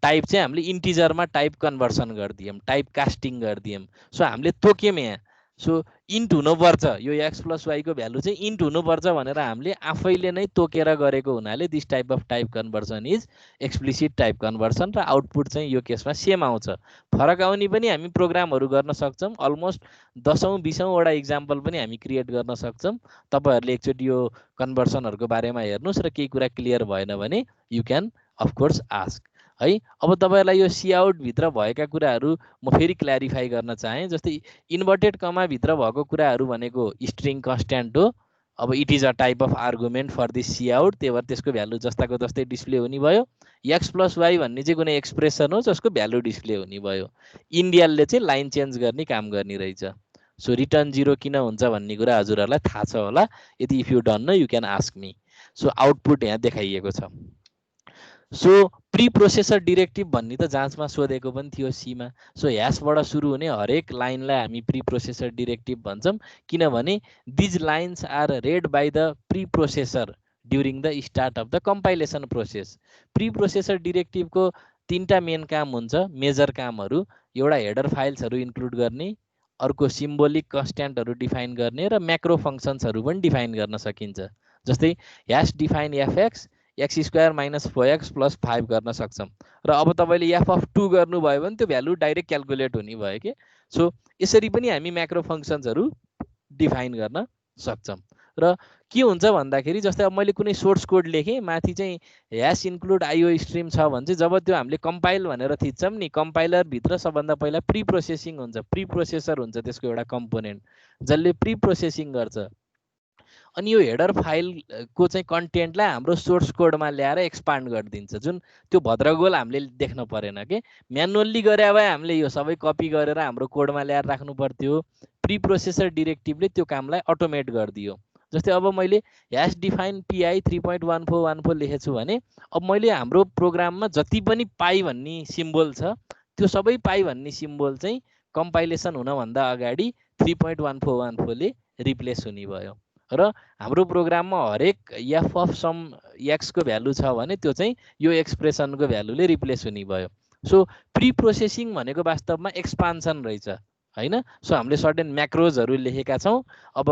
टाइप चाहिँ हामीले इन्टिजरमा टाइप कन्भर्सन गरिदियौँ, टाइप कास्टिङ गरिदियौँ। सो हामीले तोक्यौँ यहाँ। सो इन्ट हुनुपर्छ, यो एक्स प्लस वाईको भ्यालु चाहिँ इन्ट हुनुपर्छ भनेर हामीले आफैले नै तोकेर गरेको हुनाले this type of type conversion is explicit type conversion, र आउटपुट चाहिँ यो केसमा सेम आउँछ। फरक आउने पनि हामी प्रोग्रामहरू गर्न सक्छौँ। अलमोस्ट 10औं-20औं वटा इक्जाम्पल पनि हामी क्रिएट गर्न सक्छौँ। तपाईँहरूले एकचोटि यो कन्भर्सनहरूको बारेमा हेर्नुहोस्, र केही कुरा क्लियर भएन भने यु क्यान अफकोर्स आस्क। है। अब तपाईँहरूलाई यो सी आउट भित्र भएका कुराहरू म फेरि क्ल्यारिफाई गर्न चाहेँ। जस्तै इन्भर्टेड कमा भित्र भएको कुराहरू भनेको स्ट्रिङ कन्स्ट्यान्ट हो। अब it is a type of argument for this cout, त्यही भएर त्यसको भ्यालु जस्ताको तस्तै डिस्प्ले हुने भयो। एक्स प्लस वाई भन्ने चाहिँ कुनै एक्सप्रेसन हो जसको भ्यालु डिस्प्ले हुने भयो। इन्डियलले चाहिँ लाइन चेन्ज गर्ने काम गर्ने रहेछ। सो रिटर्न 0 किन हुन्छ भन्ने कुरा हजुरहरूलाई थाहा छ होला। यदि if you don't know you can ask me. So output यहाँ देखाइएको छ। सो प्री प्रोसेसर डिरेक्टिभ भन्ने त जाँचमा सोधेको पनि थियो सीमा। सो ह्यासबाट सुरु हुने हरेक लाइनलाई हामी प्री प्रोसेसर डिरेक्टिभ भन्छौँ, किनभने these lines are read by the preprocessor during the start of the compilation process. Preprocessor डिरेक्टिभको तीनटा मेन काम हुन्छ, मेजर कामहरू। एउटा हेडर फाइल्सहरू इन्क्लुड गर्ने, अर्को सिम्बोलिक कन्स्ट्यान्टहरू डिफाइन गर्ने र म्याक्रो फङ्सन्सहरू पनि डिफाइन गर्न सकिन्छ। जस्तै hash define FX x square minus 4x plus 5 गर्न सक्छौँ। र अब तपाईँले एफ अफ 2 गर्नुभयो भने त्यो भ्यालु डाइरेक्ट क्यालकुलेट हुने भयो कि। सो यसरी पनि हामी म्याक्रो फङ्सन्सहरू डिफाइन गर्न सक्छौँ। र के हुन्छ भन्दाखेरि जस्तै अब मैले कुनै सोर्स कोड लेखेँ, माथि चाहिँ ह्यास इन्क्लुड आइओ स्ट्रिम छ भने चाहिँ जब त्यो हामीले कम्पाइल भनेर थिच्छौँ नि, कम्पाइलरभित्र सबभन्दा पहिला प्री प्रोसेसिङ हुन्छ, प्री प्रोसेसर हुन्छ त्यसको एउटा कम्पोनेन्ट जसले प्री प्रोसेसिङ गर्छ। अनि यो हेडर फाइलको चाहिँ कन्टेन्टलाई हाम्रो सोर्स कोडमा ल्याएर एक्सपान्ड गरिदिन्छ, जुन त्यो भद्रगोल हामीले देख्न परेन कि। म्यानुअल्ली गरे भए हामीले यो सबै कपी गरेर हाम्रो कोडमा ल्याएर राख्नु पर्थ्यो। प्री प्रोसेसर डिरेक्टिभले त्यो कामलाई अटोमेट गरिदियो। जस्तै अब मैले ह्यास डिफाइन पिआई 3.1414 लेखेछु भने अब मैले हाम्रो प्रोग्राममा जति पनि पाई भन्ने सिम्बोल छ त्यो सबै पाई भन्ने सिम्बोल चाहिँ कम्पाइलेसन हुनभन्दा अगाडि 3.1414 ले रिप्लेस हुने भयो। र हाम्रो प्रोग्राममा हरेक एफ अफ सम एक्सको भ्यालु छ भने त्यो चाहिँ यो एक्सप्रेसनको भ्यालुले रिप्लेस हुने भयो। सो प्री प्रोसेसिङ भनेको वास्तवमा एक्सपान्सन रहेछ हैन। सो हामीले सर्टेन म्याक्रोजहरू लेखेका छौँ। अब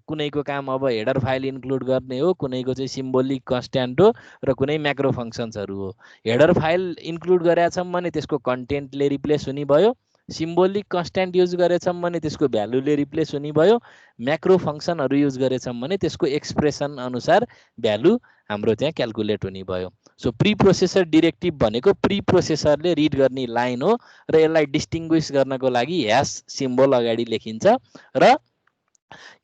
कुनैको काम अब हेडर फाइल इन्क्लुड गर्ने हो, कुनैको चाहिँ सिम्बोलिक कन्स्ट्यान्ट हो र कुनै म्याक्रो फङ्सन्सहरू हो। हेडर फाइल इन्क्लुड गरेका छौँ भने त्यसको कन्टेन्टले रिप्लेस हुने भयो। सिम्बोलिक कन्स्ट्यान्ट युज गरेछौँ भने त्यसको भ्यालुले रिप्लेस हुने भयो। म्याक्रो फङ्सनहरू युज गरेछौँ भने त्यसको एक्सप्रेसन अनुसार भ्यालु हाम्रो त्यहाँ क्यालकुलेट हुने भयो। सो प्री प्रोसेसर डिरेक्टिभ भनेको प्री प्रोसेसरले रिड गर्ने लाइन हो र यसलाई डिस्टिङ्ग्विस गर्नको लागि ह्यास सिम्बोल अगाडि लेखिन्छ र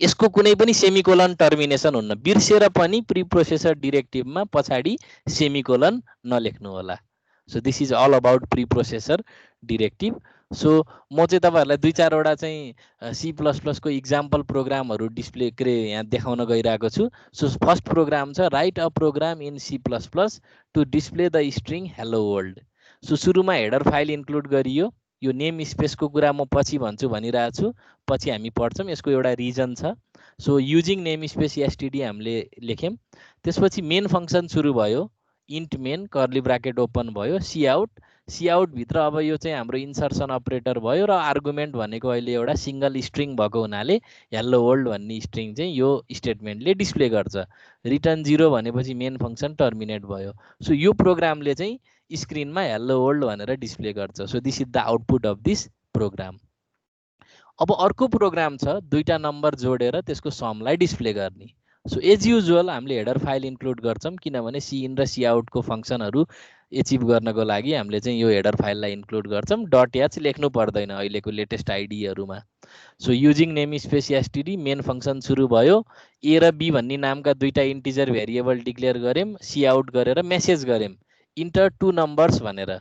यसको कुनै पनि सेमिकोलन टर्मिनेसन हुन्न। बिर्सेर पनि प्री प्रोसेसर डिरेक्टिभमा पछाडि सेमिकोलन नलेख्नु होला। So this is all about preprocessor directive. So म चाहिँ तपाईँहरूलाई 2-4वटा चाहिँ सी प्लस प्लसको इक्जाम्पल प्रोग्रामहरू डिस्प्ले के अरे यहाँ देखाउन गइरहेको छु। सो फर्स्ट प्रोग्राम छ write a program in C plus plus to display the string hello world. So सुरुमा हेडर फाइल इन्क्लुड गरियो। यो नेम स्पेसको कुरा म पछि भन्छु भनिरहेको छु, पछि हामी पढ्छौँ। यसको एउटा रिजन छ। So using name space STD हामीले लेख्यौँ। त्यसपछि मेन फङ्सन सुरु भयो, int main curly bracket open भयो, सी आउट। सी आउटभित्र अब यो चाहिँ हाम्रो इन्सर्सन अपरेटर भयो र आर्गुमेन्ट भनेको अहिले एउटा सिङ्गल स्ट्रिङ भएको हुनाले हेलो वर्ल्ड भन्ने स्ट्रिङ चाहिँ यो स्टेटमेन्टले डिस्प्ले गर्छ। रिटर्न 0 भनेपछि मेन फङ्सन टर्मिनेट भयो। सो यो प्रोग्रामले चाहिँ स्क्रिनमा हेलो वर्ल्ड भनेर डिस्प्ले गर्छ। So this is the output of this program. अब अर्को प्रोग्राम छ, दुईटा नम्बर जोडेर त्यसको समलाई डिस्प्ले गर्ने। सो एज युजुअल हामीले हेडर फाइल इन्क्लुड गर्छौँ, किनभने सी इन र सी आउटको फङ्सनहरू एचिभ गर्नको लागि हामीले चाहिँ यो हेडर फाइललाई इन्क्लुड गर्छौँ। डट एच लेख्नु पर्दैन अहिलेको लेटेस्ट आइडीहरूमा। So using name space STD main function सुरु भयो। ए र बी भन्ने नामका दुईटा इन्टिजर भेरिएबल डिक्लेयर गऱ्यौँ, सी आउट गरेर मेसेज गऱ्यौँ इन्टर 2 नम्बर्स भनेर।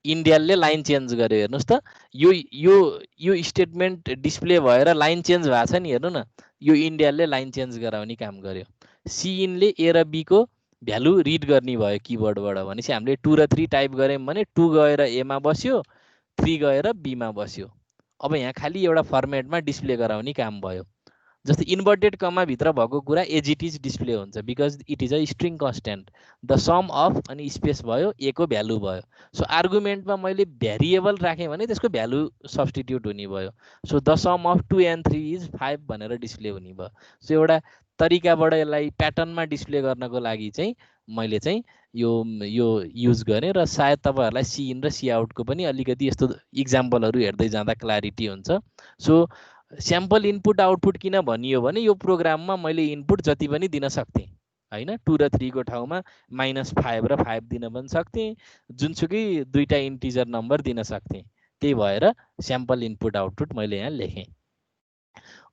इन्डियलले लाइन चेन्ज गर्यो। हेर्नुहोस् त यो स्टेटमेन्ट डिस्प्ले भएर लाइन चेन्ज भएको छ नि, हेर्नु न। यो इन्डियलले लाइन चेन्ज गराउने काम गर्यो। सी इनले ए र बीको भ्यालु रिड गर्ने भयो किबोर्डबाट। भनेपछि हामीले 2 र 3 टाइप गऱ्यौँ भने 2 गएर एमा बस्यो, 3 गएर बीमा बस्यो। अब यहाँ खालि एउटा फर्मेटमा डिस्प्ले गराउने काम भयो। जस्तै इन्भर्टेड कमा भित्र भएको कुरा एज इट इज डिस्प्ले हुन्छ because it is a string constant. The sum of अनि स्पेस भयो, ए को भ्यालु भयो। सो आर्गुमेन्टमा मैले भ्यारिएबल राखेँ भने त्यसको भ्यालु सब्स्टिट्युट हुने भयो। So the sum of 2 and 3 is 5 भनेर डिस्प्ले हुने भयो। सो एउटा तरिकाबाट यसलाई प्याटर्नमा डिस्प्ले गर्नको लागि चाहिँ मैले चाहिँ यो युज गरेँ र सायद तपाईँहरूलाई सी इन र सी आउटको पनि अलिकति यस्तो इक्जाम्पलहरू हेर्दै जाँदा क्ल्यारिटी हुन्छ। सो स्याम्पल इनपुट आउटपुट किन भनियो भने यो प्रोग्राममा मैले इनपुट जति पनि दिन सक्थेँ। हैन 2 र 3 को ठाउँमा -5 र 5 दिन पनि सक्थे, जुनसुकै दुईटा इन्टिजर नम्बर दिन सक्थे। त्यही भएर स्याम्पल इनपुट आउटपुट मैले यहाँ लेखेँ।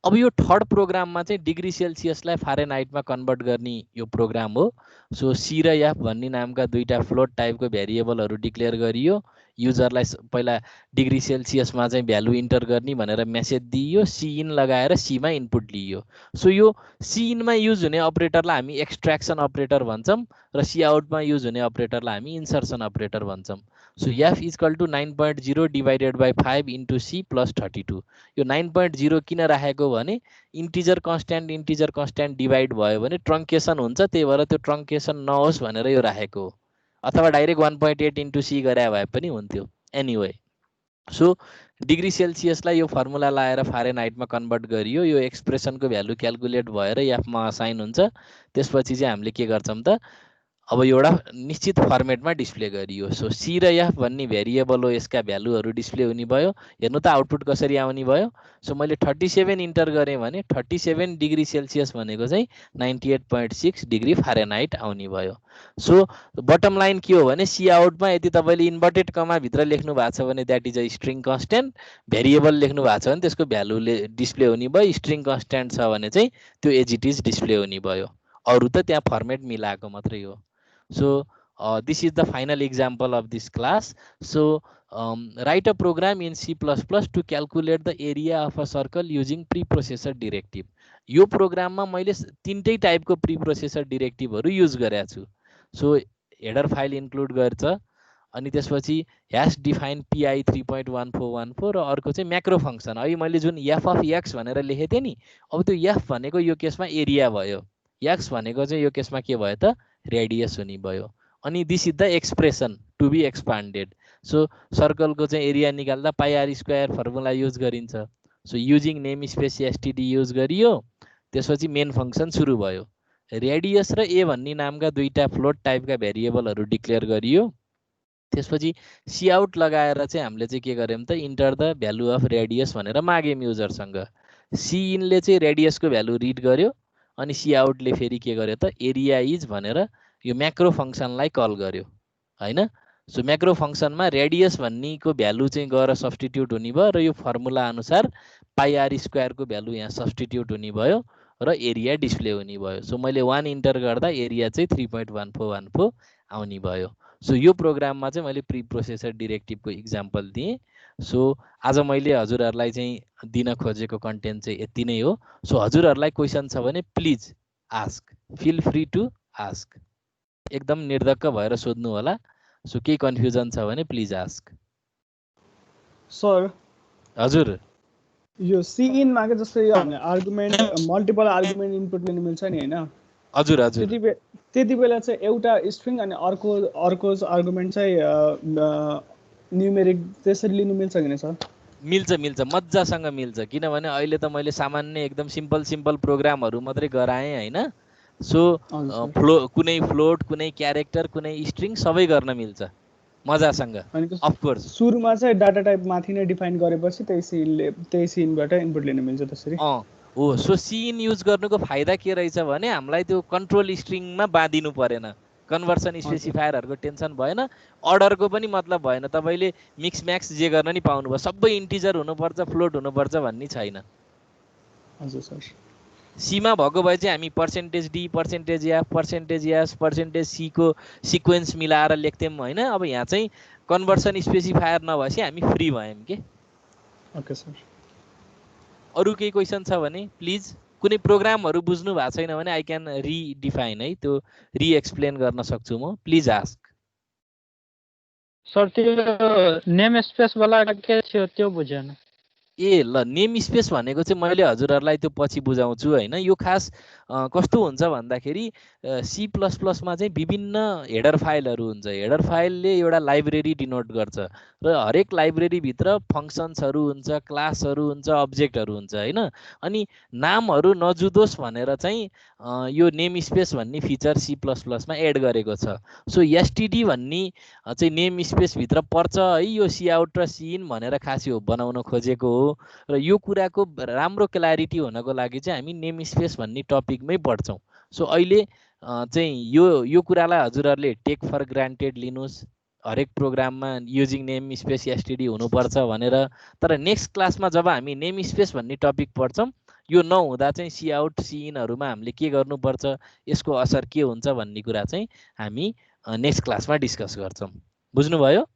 अब यो थर्ड प्रोग्राममा चाहिँ डिग्री सेल्सियसलाई फारेनहाइटमा कन्भर्ट गर्ने यो प्रोग्राम हो। सो सी र एफ भन्ने नामका दुईटा फ्लोट टाइपको भेरिएबलहरू डिक्लेयर गरियो। युजरलाई पहिला डिग्री सेल्सियसमा चाहिँ भ्यालु इन्टर गर्ने भनेर मेसेज दिइयो, सी इन लगाएर सीमा इनपुट लिइयो। सो यो सी इनमा युज हुने अपरेटरलाई हामी एक्सट्र्याक्सन अपरेटर भन्छौँ र सी आउटमा युज हुने अपरेटरलाई हामी इन्सर्सन अपरेटर भन्छौँ। So f equal to 9.0 divided by 5 into c plus 32। यो 9.0 किन राखेको भने इन्टिजर कन्स्ट्यान्ट डिभाइड भयो भने ट्रङ्केसन हुन्छ, त्यही भएर त्यो ट्रङ्केसन नहोस् भनेर यो राखेको हो। अथवा डाइरेक्ट 1.8 इन्टु सी गरे भए पनि हुन्थ्यो। एनिवे, सो डिग्री सेल्सियसलाई यो फर्मुला लाएर फारेनहाइटमा कन्भर्ट गरियो। यो एक्सप्रेसनको भ्यालु क्यालकुलेट भएर एफमा असाइन हुन्छ। त्यसपछि चाहिँ हामीले के गर्छौँ त, अब एउटा निश्चित फर्मेटमा डिस्प्ले गरियो। सो सी र एफ भन्ने भेरिएबल हो, यसका भ्यालुहरू डिस्प्ले हुने भयो। हेर्नु त आउटपुट कसरी आउने भयो। सो मैले 37 इन्टर गरेँ भने 37 डिग्री सेल्सियस भनेको चाहिँ 98.6 डिग्री फारेनहाइट आउने भयो। सो बटम लाइन के हो भने सी आउटमा यदि तपाईँले इन्भर्टेड कमाभित्र लेख्नु भएको छ भने that is a string constant, variable लेख्नु भएको छ भने त्यसको भ्यालुले डिस्प्ले हुने भयो। स्ट्रिङ कन्स्ट्यान्ट छ भने चाहिँ त्यो एज इट इज डिस्प्ले हुने भयो। अरू त त्यहाँ फर्मेट मिलाएको मात्रै हो। So this is the final example of this class. So write a program in C++ to calculate the area of a circle using preprocessor directive. यो प्रोग्राममा मैले तीनटै टाइपको प्रिप्रोसेसर डिरेक्टिभहरू युज गरेको छु। सो हेडर फाइल इन्क्लुड गर्छ, अनि त्यसपछि ह्यास डिफाइन PI 3.1414 र अर्को चाहिँ म्याक्रो फङ्सन। अहिले मैले जुन एफ अफ एक्स भनेर लेखेको थिएँ नि, अब त्यो एफ भनेको यो केसमा एरिया भयो, एक्स भनेको चाहिँ यो केसमा के भयो त रेडियस हुने भयो। अनि this is the expression to be expanded. So सर्कलको चाहिँ एरिया निकाल्दा pi R square formula use गरिन्छ। So using name space STD use गरियो। त्यसपछि मेन फङ्सन सुरु भयो। रेडियस र ए भन्ने नामका दुईटा फ्लोट टाइपका भेरिएबलहरू डिक्लेयर गरियो। त्यसपछि सी आउट लगाएर चाहिँ हामीले चाहिँ के गर्यौँ त, enter the value of radius भनेर माग्यौँ युजरसँग। सी इनले चाहिँ रेडियसको भ्यालु रिड गर्यो, अनि सी आउटले फेरि के गर्यो त एरिया इज भनेर यो म्याक्रो फङ्सनलाई कल गर्यो हैन। सो म्याक्रो फङ्सनमा रेडियस भन्नेको भ्यालु चाहिँ गएर सब्स्टिट्युट हुने भयो र यो फर्मुला अनुसार पाई आर स्क्वायरको भ्यालु यहाँ सब्स्टिट्युट हुने भयो र एरिया डिस्प्ले हुने भयो। सो मैले 1 इन्टर गर्दा एरिया चाहिँ 3.1414 आउने भयो। सो यो प्रोग्राममा चाहिँ मैले प्रिप्रोसेसर डिरेक्टिभको इक्जाम्पल दिएँ। सो आज मैले हजुरहरूलाई चाहिँ दिन खोजेको कन्टेन्ट चाहिँ यति नै हो। सो हजुरहरूलाई क्वेसन छ भने please ask, feel free to ask, एकदम निर्धक्क भएर सोध्नु होला। सो केही कन्फ्युजन छ भने प्लिज आस्क। सर हजुर, यो सी इन मा के जस्तै यो हामीले आर्गुमेन्ट मल्टिपल आर्गुमेन्ट इनपुट लिनु मिल्छ नि हैन? हजुर हजुर, त्यति बेला चाहिँ एउटा स्ट्रिङ अनि अर्को आर्गुमेन्ट चाहिँ न्युमेरिक त्यसरी लिनु मिल्छ कि सर? मिल्छ, मजासँग मिल्छ। किनभने अहिले त मैले सामान्य एकदम सिम्पल प्रोग्रामहरू मात्रै गराएँ हैन। सो कुनै फ्लोट, कुनै क्यारेक्टर, कुनै स्ट्रिङ सबै गर्न मिल्छ मजासँग। अफ कोर्स सुरुमा चाहिँ डाटा टाइप माथि नै डिफाइन गरेपछि त्यही सिनबाट इनपुट लिन मिल्छ त्यसरी। हो। सो सिन युज गर्नुको फाइदा के रहेछ भने हामीलाई त्यो कन्ट्रोल स्ट्रिङमा बाँधिनु परेन, कन्भर्सन स्पेसिफायरहरूको टेन्सन भएन, अर्डरको पनि मतलब भएन। तपाईँले मिक्स म्याक्स जे गर्न नि पाउनुभयो, सबै इन्टिजर हुनुपर्छ, फ्लोट हुनुपर्छ भन्ने छैन। हजुर सर। सीमा भएको भए चाहिँ हामी %d, %f, %s, %c को सिक्वेन्स मिलाएर लेख्थ्यौँ होइन। अब यहाँ चाहिँ कन्भर्सन स्पेसिफायर नभएपछि हामी फ्री भयौँ के। Okay sir. अरू केही क्वेसन छ भने प्लिज। कुनै प्रोग्रामहरू बुझ्नु भएको छैन भने आई क्यान रिडिफाइन है, त्यो रिएक्सप्लेन गर्न सक्छु म। Please ask. सर त्यो नेम स्पेस वाला के थियो त्यो बुझेन। ए ल, नेम स्पेस भनेको चाहिँ मैले हजुरहरूलाई त्यो पछि बुझाउँछु होइन। यो खास कस्तो हुन्छ भन्दाखेरि C++मा चाहिँ विभिन्न हेडर फाइलहरू हुन्छ। हेडर फाइलले एउटा लाइब्रेरी डिनोट गर्छ र हरेक लाइब्रेरीभित्र फङ्सन्सहरू हुन्छ, क्लासहरू हुन्छ, अब्जेक्टहरू हुन्छ होइन। अनि नामहरू नजुदोस् भनेर चाहिँ यो नेम स्पेस भन्ने फिचर C++मा एड गरेको छ। सो एसटिडी भन्ने चाहिँ नेम स्पेसभित्र पर्छ है। यो सी आउट र सी इन भनेर खास यो बनाउन खोजेको हो। र यो कुराको राम्रो क्ल्यारिटी हुनको लागि चाहिँ हामी नेम स्पेस भन्ने टपिकमै पढ्छौँ। सो अहिले चाहिँ यो कुरालाई हजुरहरूले टेक फर ग्रान्टेड लिनुहोस्, हरेक प्रोग्राममा युजिङ नेम स्पेस एसटिडी हुनुपर्छ भनेर। तर नेक्स्ट क्लासमा जब हामी नेम स्पेस भन्ने टपिक पढ्छौँ, यो नहुँदा चाहिँ सी आउट सी इनहरूमा हामीले के गर्नुपर्छ, यसको असर के हुन्छ भन्ने कुरा चाहिँ हामी नेक्स्ट क्लासमा डिस्कस गर्छौँ। बुझ्नुभयो?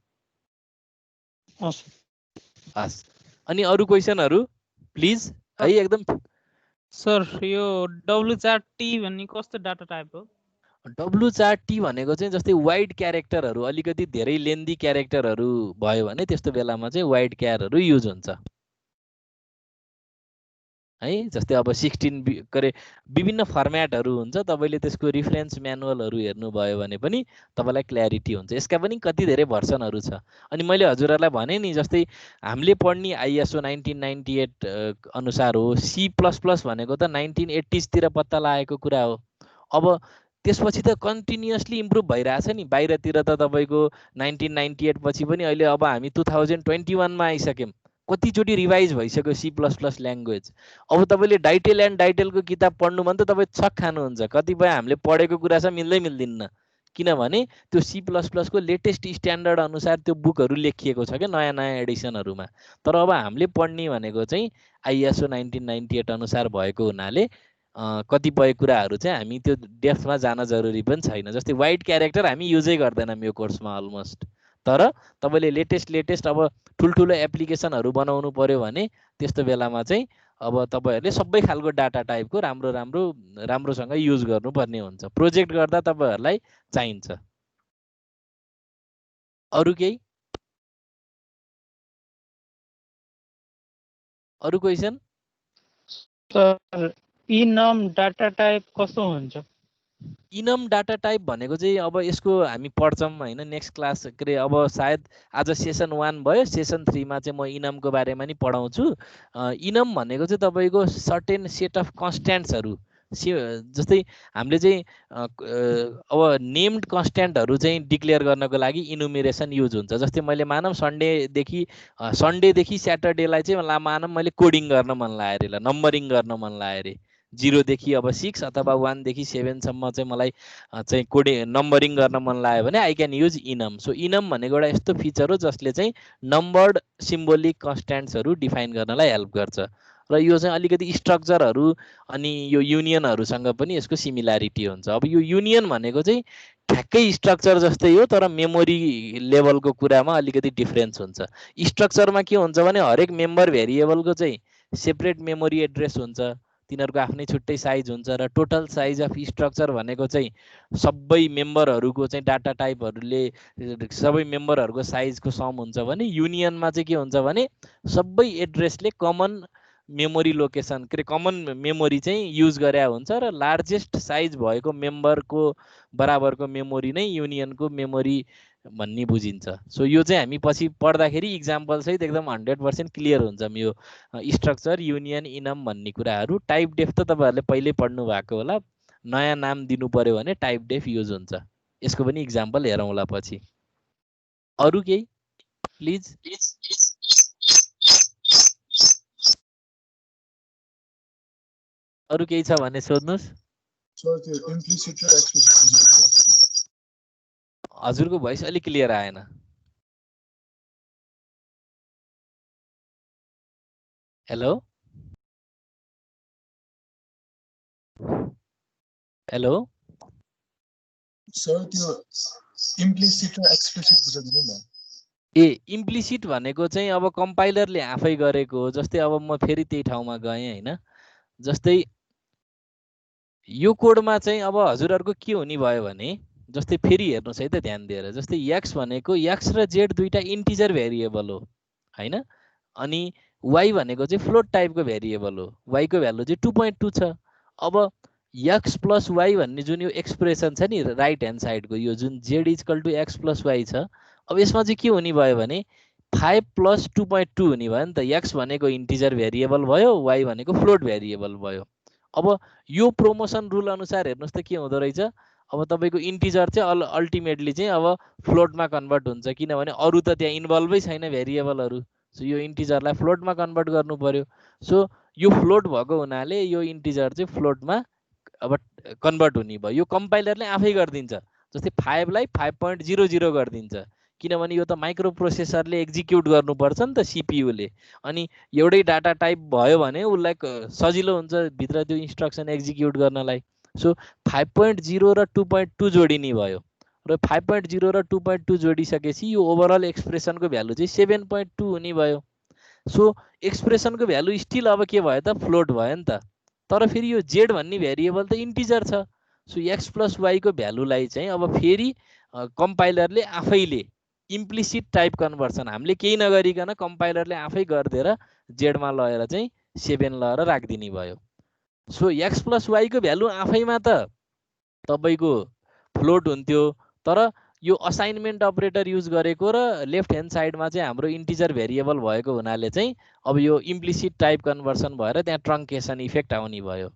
हस्। अनि अरू क्वेसनहरू प्लिज है एकदम। सर यो W4T भन्ने कस्तो डाटा टाइप हो? W4T भनेको चाहिँ जस्तै वाइड क्यारेक्टरहरू, अलिकति धेरै लेन्दी क्यारेक्टरहरू भयो भने त्यस्तो बेलामा चाहिँ वाइड क्यारहरू युज हुन्छ है। जस्तै अब 16 के अरे विभिन्न फर्म्याटहरू हुन्छ, तपाईँले त्यसको रिफरेन्स म्यानुअलहरू हेर्नुभयो भने पनि तपाईँलाई क्ल्यारिटी हुन्छ। यसका पनि कति धेरै भर्सनहरू छ। अनि मैले हजुरहरूलाई भने नि, जस्तै हामीले पढ्ने ISO 1998 अनुसार हो। C++ भनेको त 1980s तिर पत्ता लागेको कुरा हो। अब त्यसपछि त कन्टिन्युअसली इम्प्रुभ भइरहेछ नि। बाहिरतिर त तपाईँको 1998 पछि पनि अहिले अब हामी 2021 मा आइसक्यौँ। कतिचोटि रिभाइज भइसक्यो C++ ल्याङ्ग्वेज। अब तपाईँले डाइटेल एन्ड डाइटेलको किताब पढ्नु भने त तपाईँ छक खानुहुन्छ। कतिपय हामीले पढेको कुरासँग मिल्दै मिल्दिन्न, किनभने त्यो C++ को लेटेस्ट स्ट्यान्डर्ड अनुसार त्यो बुकहरू लेखिएको छ क्या नयाँ नयाँ एडिसनहरूमा। तर अब हामीले पढ्ने भनेको चाहिँ ISO 1998 अनुसार भएको हुनाले कतिपय कुराहरू चाहिँ हामी त्यो डेप्थमा जान जरुरी पनि छैन। जस्तै वाइड क्यारेक्टर हामी युजै गर्दैनौँ यो कोर्समा अलमोस्ट। तर तपाईँले लेटेस्ट अब ठुल्ठुलो एप्लिकेसनहरू बनाउनु पर्यो भने त्यस्तो बेलामा चाहिँ अब तपाईँहरूले सबै खालको डाटा टाइपको राम्रोसँग युज गर्नुपर्ने हुन्छ। प्रोजेक्ट गर्दा तपाईँहरूलाई चाहिन्छ। अरू केही? अरू क्वेसन? इनम डाटा टाइप कस्तो हुन्छ? इनम डाटा टाइप भनेको चाहिँ अब यसको हामी पढ्छौँ होइन नेक्स्ट क्लास के अरे। अब सायद आज सेसन 1 भयो, सेसन 3 मा चाहिँ म इनमको बारेमा नि पढाउँछु। इनम भनेको चाहिँ तपाईँको सर्टेन सेट अफ कन्स्ट्यान्ट्सहरू, जस्तै हामीले चाहिँ अब नेम्ड कन्स्ट्यान्टहरू चाहिँ डिक्लेयर गर्नको लागि इनुमेरेसन युज हुन्छ। जस्तै मैले मानौँ सन्डेदेखि स्याटरडेलाई चाहिँ मानौँ मैले कोडिङ गर्न मन लाग्यो अरे, ल नम्बरिङ गर्न मन लाग्यो अरे। 0 देखि अब 6 अथवा 1 देखि 7 सम्म चाहिँ मलाई चाहिँ कोडिङ नम्बरिङ गर्न मन लाग्यो भने I can use enum. So enum भनेको एउटा यस्तो फिचर हो जसले चाहिँ नम्बर्ड सिम्बोलिक कन्स्ट्यान्ट्सहरू डिफाइन गर्नलाई हेल्प गर्छ। र यो चाहिँ अलिकति स्ट्रक्चरहरू अनि यो युनियनहरूसँग पनि यसको सिमिल्यारिटी हुन्छ। अब यो युनियन भनेको चाहिँ ठ्याक्कै स्ट्रक्चर जस्तै हो, तर मेमोरी लेभलको कुरामा अलिकति डिफ्रेन्स हुन्छ। स्ट्रक्चरमा के हुन्छ भने हरेक मेम्बर भेरिएबलको चाहिँ सेपरेट मेमोरी एड्रेस हुन्छ, तिनीहरूको आफ्नै छुट्टै साइज हुन्छ। र टोटल साइज अफ स्ट्रक्चर भनेको चाहिँ सबै मेम्बरहरूको चाहिँ डाटा टाइपहरूले सबै मेम्बरहरूको साइजको सम हुन्छ भने युनियनमा चाहिँ के हुन्छ भने सबै एड्रेसले कमन मेमोरी लोकेसन के अरे कमन मेमोरी चाहिँ युज गरे हुन्छ र लार्जेस्ट साइज भएको मेम्बरको बराबरको मेमोरी नै युनियनको मेमोरी भन्ने बुझिन्छ। सो यो चाहिँ हामी पछि पढ्दाखेरि इक्जाम्पल सहित एकदम 100% क्लियर हुन्छ यो स्ट्रक्चर युनियन इनम भन्ने कुराहरू। टाइप डेफ त तपाईँहरूले पहिल्यै पढ्नु भएको होला। नयाँ नाम दिनु पर्यो भने टाइप डेफ युज हुन्छ। यसको पनि इक्जाम्पल हेरौँला पछि। अरू केही प्लिज? अरू केही छ भने सोध्नुहोस्। हजुरको भोइस अलिक क्लियर आएन। हेलो हेलो सर त्यो इम्प्लिसिट र एक्सप्लिसिट बुझाइदिनु न। इम्प्लिसिट भनेको चाहिँ अब कम्पाइलरले आफै गरेको हो। जस्तै अब म फेरि त्यही ठाउँमा गएँ होइन। जस्तै यो कोडमा चाहिँ अब हजुरहरूको के हुने भयो भने जस्तै फेरि हेर्नुहोस् है त ध्यान दिएर। जस्तै x भनेको x र z दुईटा इन्टिजर भेरिएबल हो होइन। अनि y भनेको चाहिँ फ्लोट टाइपको भेरिएबल हो। y को भ्यालु चाहिँ 2.2 छ। अब x प्लस y भन्ने जुन यो एक्सप्रेसन छ नि राइट ह्यान्ड साइडको, यो जुन z equal to x plus y छ, अब यसमा चाहिँ के हुने भयो भने 5 प्लस 2.2 हुने भयो नि त। x भनेको इन्टिजर भेरिएबल भयो, y भनेको फ्लोट भेरिएबल भयो। अब यो प्रोमोसन रुल अनुसार हेर्नुहोस् त के हुँदो रहेछ। अब तपाईँको इन्टिजर चाहिँ अल्टिमेटली चाहिँ अब फ्लोटमा कन्भर्ट हुन्छ, किनभने अरू त त्यहाँ इन्भल्भै छैन भेरिएबलहरू। सो यो इन्टिजरलाई फ्लोटमा कन्भर्ट गर्नु पर्यो। सो यो फ्लोट भएको हुनाले यो इन्टिजर चाहिँ फ्लोटमा अब कन्भर्ट हुने भयो। यो कम्पाइलरले आफै गरिदिन्छ। जस्तै 5 लाई 5.00 गरिदिन्छ, किनभने यो त माइक्रो प्रोसेसरले एक्जिक्युट गर्नुपर्छ नि त सिपियुले। अनि एउटै डाटा टाइप भयो भने उसलाई सजिलो हुन्छ भित्र त्यो इन्स्ट्रक्सन एक्जिक्युट गर्नलाई। सो 5.0 र 2.2 जोडिने भयो र 5.0 र 2.2 जोडिसकेपछि यो ओभरअल एक्सप्रेसनको भ्यालु चाहिँ 7.2 हुने भयो। सो एक्सप्रेसनको भ्यालु स्टिल अब के भयो त फ्लोट भयो नि त, तर फेरि यो जेड भन्ने भेरिएबल त इन्टिजर छ। सो एक्स प्लस वाईको भ्यालुलाई चाहिँ अब फेरि कम्पाइलरले आफैले इम्प्लिसिट टाइप कन्भर्सन हामीले केही नगरिकन कम्पाइलरले आफै गरिदिएर जेडमा लगेर चाहिँ 7 लगेर राखिदिने भयो। सो एक्स प्लस वाईको भ्यालु आफैमा त तपाईँको फ्लोट हुन्थ्यो, तर यो असाइनमेन्ट अपरेटर युज गरेको र लेफ्ट ह्यान्ड साइडमा चाहिँ हाम्रो इन्टिजर भेरिएबल भएको हुनाले चाहिँ अब यो इम्प्लिसिट टाइप कन्भर्सन भएर त्यहाँ ट्रङ्केसन इफेक्ट आउने भयो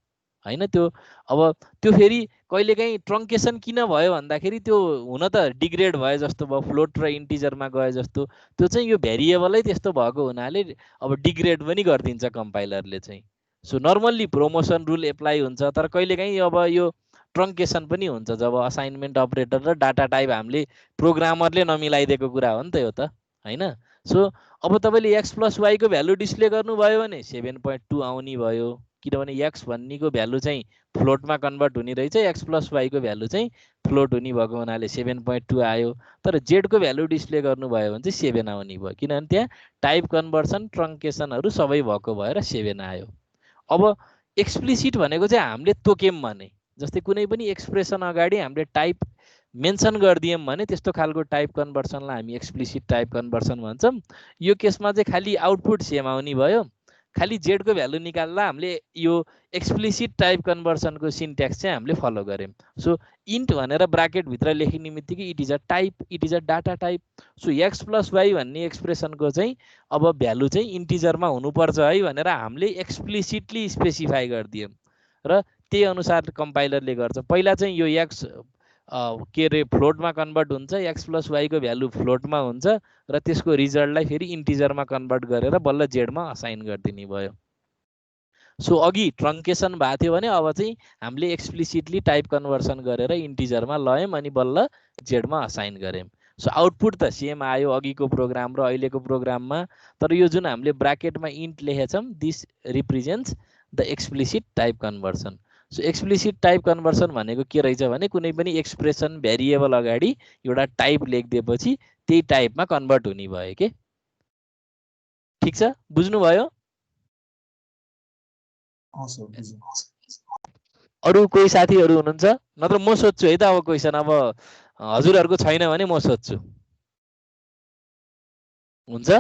होइन। त्यो अब त्यो फेरि कहिलेकाहीँ ट्रङ्केसन किन भयो भन्दाखेरि त्यो हुन त डिग्रेड भयो जस्तो भयो, फ्लोट र इन्टिजरमा गए जस्तो, त्यो चाहिँ यो भेरिएबलै त्यस्तो भएको हुनाले अब डिग्रेड पनि गरिदिन्छ कम्पाइलरले चाहिँ। So normally promotion rule apply हुन्छ, तर कहिलेकाहीँ अब यो ट्रङ्केसन पनि हुन्छ जब असाइनमेन्ट अपरेटर र डाटा टाइप हामीले प्रोग्रामरले नमिलाइदिएको कुरा हो नि त यो त होइन। सो अब तपाईँले एक्स प्लस वाईको भ्यालु डिस्प्ले गर्नुभयो भने 7.2 आउने भयो, किनभने एक्स भन्नेको भ्यालु चाहिँ फ्लोटमा कन्भर्ट हुने रहेछ, एक्स प्लस वाईको भ्यालु चाहिँ फ्लोट हुने भएको हुनाले 7.2 आयो। तर जेडको भ्यालु डिस्प्ले गर्नुभयो भने चाहिँ 7 आउने भयो, किनभने त्यहाँ टाइप कन्भर्सन ट्रङ्केसनहरू सबै भएको भएर 7 आयो। अब एक्सप्लिसिट भनेको चाहिँ हामीले तोक्यौँ भने, जस्तै कुनै पनि एक्सप्रेसन अगाडि हामीले टाइप मेन्सन गरिदियौँ भने त्यस्तो खालको टाइप कन्भर्सनलाई हामी एक्सप्लिसिट टाइप कन्भर्सन भन्छौँ। यो केसमा चाहिँ खालि आउटपुट सेम आउने भयो, खालि जेडको भ्यालु निकाल्दा हामीले यो एक्सप्लिसिट टाइप कन्भर्सनको सिन्ट्याक्स चाहिँ हामीले फलो गऱ्यौँ। सो इन्ट भनेर ब्राकेटभित्र लेखिने बित्तिकै it is a type, it is a data type. So x plus y भन्ने एक्सप्रेसनको चाहिँ अब भ्यालु चाहिँ इन्टिजरमा हुनुपर्छ है भनेर हामीले एक्सप्लिसिटली स्पेसिफाई गरिदियौँ र त्यही अनुसार कम्पाइलरले गर्छ। पहिला चाहिँ यो एक्स के अरे फ्लोटमा कन्भर्ट हुन्छ, एक्स प्लस वाईको भ्यालु फ्लोटमा हुन्छ र त्यसको रिजल्टलाई फेरि इन्टिजरमा कन्भर्ट गरेर बल्ल जेडमा असाइन गरिदिने भयो। सो अघि ट्रङ्केसन भएको थियो भने अब चाहिँ हामीले एक्सप्लिसिटली टाइप कन्भर्सन गरेर इन्टिजरमा लयौँ अनि बल्ल जेडमा असाइन गऱ्यौँ। सो आउटपुट त सेम आयो अघिको प्रोग्राम र अहिलेको प्रोग्राममा, तर यो जुन हामीले ब्राकेटमा इन्ट लेखेछौँ this represents the explicit type conversion. So explicit type conversion भनेको के रहेछ भने कुनै पनि एक्सप्रेसन भेरिएबल अगाडि एउटा टाइप लेखिदिएपछि त्यही टाइपमा कन्भर्ट हुने भयो के। ठिक छ, बुझ्नुभयो? अरू कोही साथीहरू हुनुहुन्छ? नत्र म सोध्छु है त अब क्वेसन। अब हजुरहरूको छैन भने म सोध्छु, हुन्छ?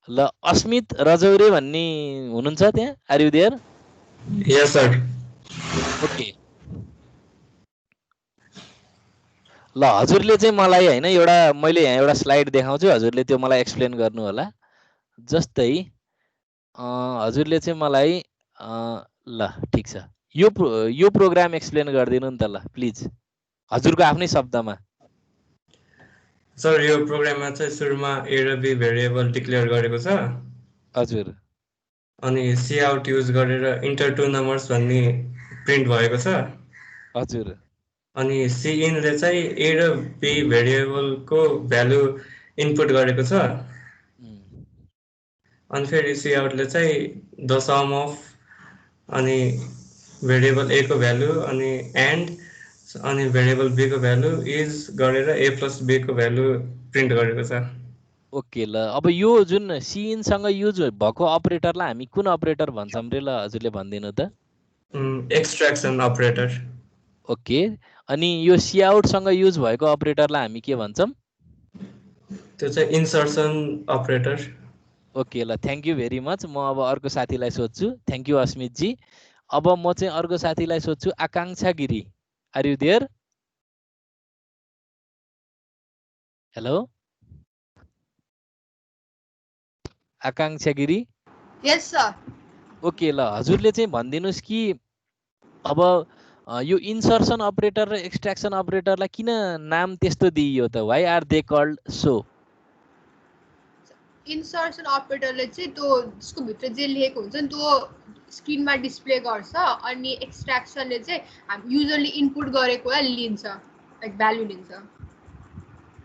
ल अस्मित रजौरे भन्ने हुनुहुन्छ त्यहाँ? Are you there? Yes sir. Okay, ल हजुरले चाहिँ मलाई होइन एउटा मैले यहाँ एउटा स्लाइड देखाउँछु, हजुरले त्यो मलाई एक्सप्लेन गर्नु होला। जस्तै हजुरले चाहिँ मलाई ल ठिक छ यो प्रोग्राम एक्सप्लेन गरिदिनु नि त ल प्लिज, हजुरको आफ्नै शब्दमा। सर यो प्रोग्राममा चाहिँ सुरुमा ए र बी भेरिएबल डिक्लेयर गरेको छ, हजुर, अनि सी आउट युज गरेर इन्टर टु नम्बर्स भन्ने प्रिन्ट भएको छ, हजुर, अनि सी इनले चाहिँ ए र बी भेरिएबलको भ्यालु इनपुट गरेको छ, अनि फेरि सी आउटले चाहिँ द सम अफ अनि भेरिएबल ए को भ्यालु अनि एन्ड अनि भेरिएबल बी को भ्यालु इज गरेर ए प्लस बी को भ्यालु प्रिन्ट गरेको छ। ओके, ल अब यो जुन सिइनसँग युज भएको अपरेटरलाई हामी कुन अपरेटर भन्छौँ रे? ल हजुरले भनिदिनु त। Extraction operator. ओके, अनि यो सी आउटसँग युज भएको अपरेटरलाई हामी के भन्छौँ? त्यो चाहिँ इन्सर्सन अपरेटर। ओके, ल थ्याङ्क यू भेरी मच। म अब अर्को साथीलाई सोध्छु। Thank you Asmit ji. अब म चाहिँ अर्को साथीलाई सोध्छु, Akanksha Giri. Are you there? Hello Akanksha Giri? Yes sir. Okay, ल हजुरले चाहिँ भनिदिनुहोस् कि अब यो इन्सर्सन अपरेटर र एक्सट्र्याक्सन अपरेटरलाई किन नाम त्यस्तो दिइयो त? Why are they called so? Insertion अपरेटरले चाहिँ त्यो त्यसको भित्र जे लेखेको हुन्छ नि त्यो स्क्रिनमा डिस्प्ले गर्छ अनि एक्सट्र्याक्सनले चाहिँ हामी युजरले इनपुट गरेकोलाई लिन्छ लाइक भ्यालु लिन्छ।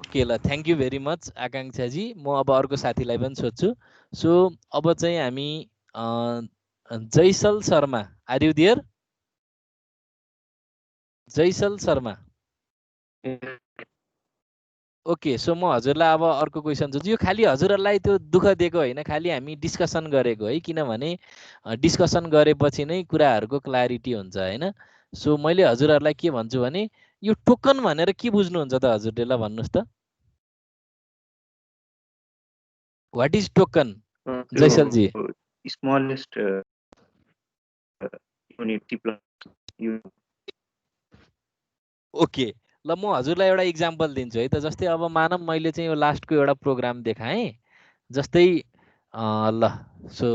ओके ल थ्याङ्क यू भेरी मच आकाङ्क्षाजी। म अब अर्को साथीलाई पनि सोध्छु। सो अब चाहिँ हामी Jaisal Sharma, are you there? Jaisal Sharma. Okay so म हजुरलाई अब अर्को क्वेसन सोध्छु। यो खालि हजुरहरूलाई त्यो दुःख दिएको होइन, खालि हामी डिस्कसन गरेको है, किनभने डिस्कसन गरेपछि नै कुराहरूको क्ल्यारिटी हुन्छ होइन। सो मैले हजुरहरूलाई के भन्छु भने यो टोकन भनेर के बुझ्नुहुन्छ त हजुरले, ल भन्नुहोस् त। What is token Jaisal ji? Smallest unit T plus U. Okay ल म हजुरलाई एउटा इक्जाम्पल दिन्छु है त। जस्तै अब मानव मैले चाहिँ यो लास्टको एउटा प्रोग्राम देखाएँ जस्तै ल सो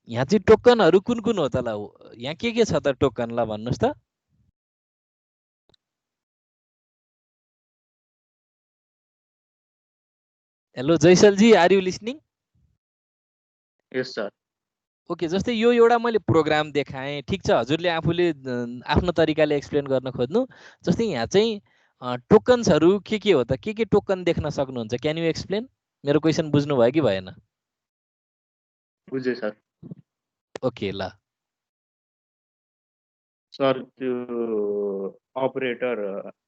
यहाँ चाहिँ टोकनहरू कुन कुन हो त? ल यहाँ के छ त टोकन, ल भन्नुहोस् त। Hello Jaisal ji, are you listening? Yes sir. Okay जस्तै यो एउटा मैले प्रोग्राम देखाएँ, ठिक छ, हजुरले आफूले आफ्नो तरिकाले एक्सप्लेन गर्न खोज्नु। जस्तै यहाँ चाहिँ टोकन्सहरू के हो त, के टोकन देख्न सक्नुहुन्छ? Can you explain? मेरो क्वेसन बुझ्नुभयो कि भएन? बुझेँ सर। ओके ल सर त्यो अपरेटर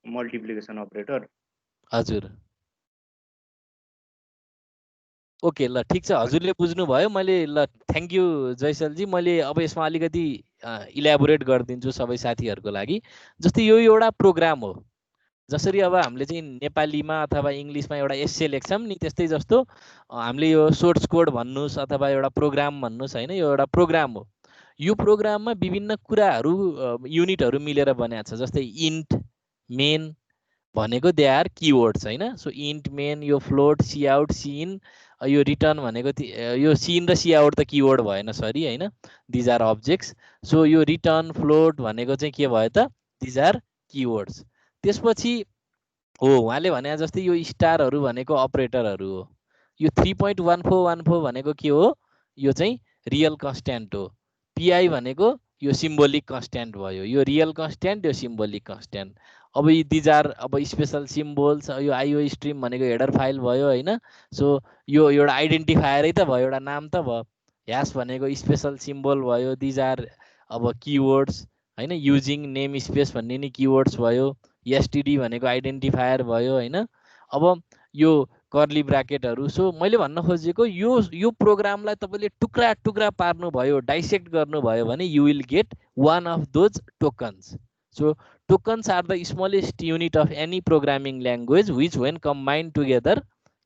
मल्टिप्लिकेसन अपरेटर। हजुर ओके ल ठिक छ, हजुरले बुझ्नुभयो। मैले ल थ्याङ्क यू जैसलजी। मैले अब यसमा अलिकति इलाबोरेट गरिदिन्छु सबै साथीहरूको लागि। जस्तै यो एउटा प्रोग्राम हो, जसरी अब हामीले चाहिँ नेपालीमा अथवा इङ्ग्लिसमा एउटा एस्से लेख्छौँ नि, त्यस्तै जस्तो हामीले यो सोर्स कोड भन्नुहोस् अथवा एउटा प्रोग्राम भन्नुहोस् होइन, यो एउटा प्रोग्राम हो। यो प्रोग्राममा विभिन्न कुराहरू युनिटहरू मिलेर बनाएको छ। जस्तै इन्ट, मेन भनेको दे आर किवर्ड्स होइन। सो इन्ट, मेन, यो float, cout, cin, यो रिटर्न भनेको यो सी इन र सी आउट त किवर्ड भएन, सरी होइन, दिज आर अब्जेक्ट्स। सो यो रिटर्न, फ्लोट भनेको चाहिँ के भयो त? These are keywords. त्यसपछि हो उहाँले भने जस्तै यो स्टारहरू भनेको अपरेटरहरू हो। यो 3.1414 भनेको के हो? यो चाहिँ रियल कन्स्ट्यान्ट हो। पिआई भनेको यो सिम्बोलिक कन्स्ट्यान्ट भयो। यो रियल कन्स्ट्यान्ट, यो सिम्बोलिक कन्स्ट्यान्ट। अब यी दिज आर अब स्पेसल सिम्बोल्स। यो आइओ स्ट्रिम भनेको हेडर फाइल भयो होइन। सो यो एउटा आइडेन्टिफायरै त भयो, एउटा नाम त भयो। ह्यास भनेको स्पेसल सिम्बोल भयो। दिज आर अब किवर्ड्स होइन। युजिङ नेम स्पेस भन्ने नि किवर्ड्स भयो। एसटिडी भनेको आइडेन्टिफायर भयो होइन। अब यो कर्ली ब्राकेटहरू। सो मैले भन्न खोजेको यो प्रोग्रामलाई तपाईँले टुक्रा टुक्रा पार्नुभयो, डाइसेक्ट गर्नुभयो भने you will get one of those tokens. So tokens are the smallest unit of any programming language which when combined together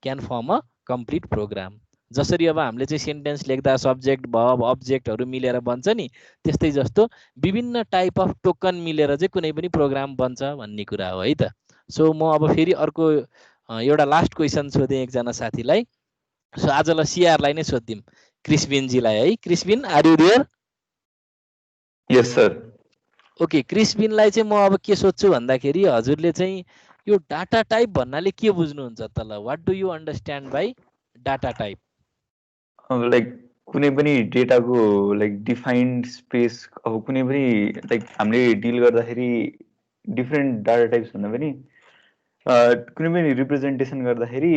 can form a complete program. जसरी अब हामीले चाहिँ सेन्टेन्स लेख्दा सब्जेक्ट, भर्ब, अब्जेक्टहरू मिलेर बन्छ नि, त्यस्तै जस्तो विभिन्न टाइप अफ टोकन मिलेर चाहिँ कुनै पनि प्रोग्राम बन्छ भन्ने कुरा हो है त। सो म अब फेरि अर्को एउटा लास्ट क्वेसन सोधेँ एकजना साथीलाई। सो आजलाई सिआरलाई नै सोधिदिउँ, क्रिस्बिनजीलाई है। Crisbin, are you there? Yes sir. Okay क्रिस्बिनलाई चाहिँ म अब के सोध्छु भन्दाखेरि हजुरले चाहिँ यो डाटा टाइप भन्नाले के बुझ्नुहुन्छ त? ल what do you understand by data type? Like कुनै पनि डेटाको लाइक डिफाइन्ड स्पेस, अब कुनै पनि लाइक हामीले डिल गर्दाखेरि डिफ्रेन्ट डाटा टाइप्स भन्दा पनि कुनै पनि रिप्रेजेन्टेसन गर्दाखेरि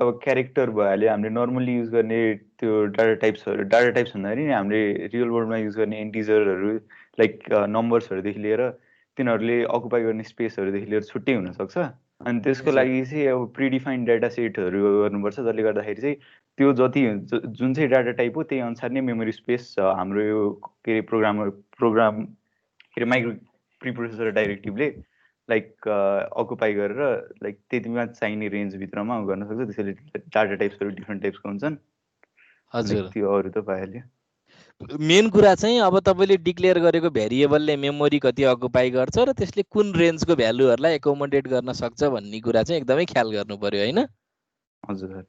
अब क्यारेक्टर भइहाल्यो। हामीले नर्मल्ली युज गर्ने त्यो डाटा टाइप्सहरू भन्दाखेरि हामीले रियल वर्ल्डमा युज गर्ने इन्टिजरहरू लाइक नम्बर्सहरूदेखि लिएर तिनीहरूले अकुपाई गर्ने स्पेसहरूदेखि लिएर छुट्टै हुनसक्छ। अनि त्यसको लागि चाहिँ अब प्रिडिफाइन्ड डाटा सेटहरू गर्नुपर्छ, जसले गर्दाखेरि चाहिँ त्यो जति जुन चाहिँ डाटा टाइप हो त्यही अनुसार नै मेमोरी स्पेस हाम्रो यो के अरे प्रोग्राम के अरे माइक्रो प्रिप्रोसेसर डाइरेक्टिभले लाइक अकुपाई गरेर लाइक त्यतिमा चाहिने रेन्जभित्रमा गर्न सक्छ। त्यसैले डाटा टाइप्सहरू डिफ्रेन्ट टाइप्सको हुन्छन्। हजुर त्यो अरू त पाइहाल्यो। मेन कुरा चाहिँ अब तपाईँले डिक्लेयर गरेको भेरिएबलले मेमोरी कति अकुपाई गर्छ र त्यसले कुन रेन्जको भ्यालुहरूलाई एकोमोडेट गर्न सक्छ भन्ने कुरा चाहिँ एकदमै ख्याल गर्नु पर्यो होइन। हजुर सर।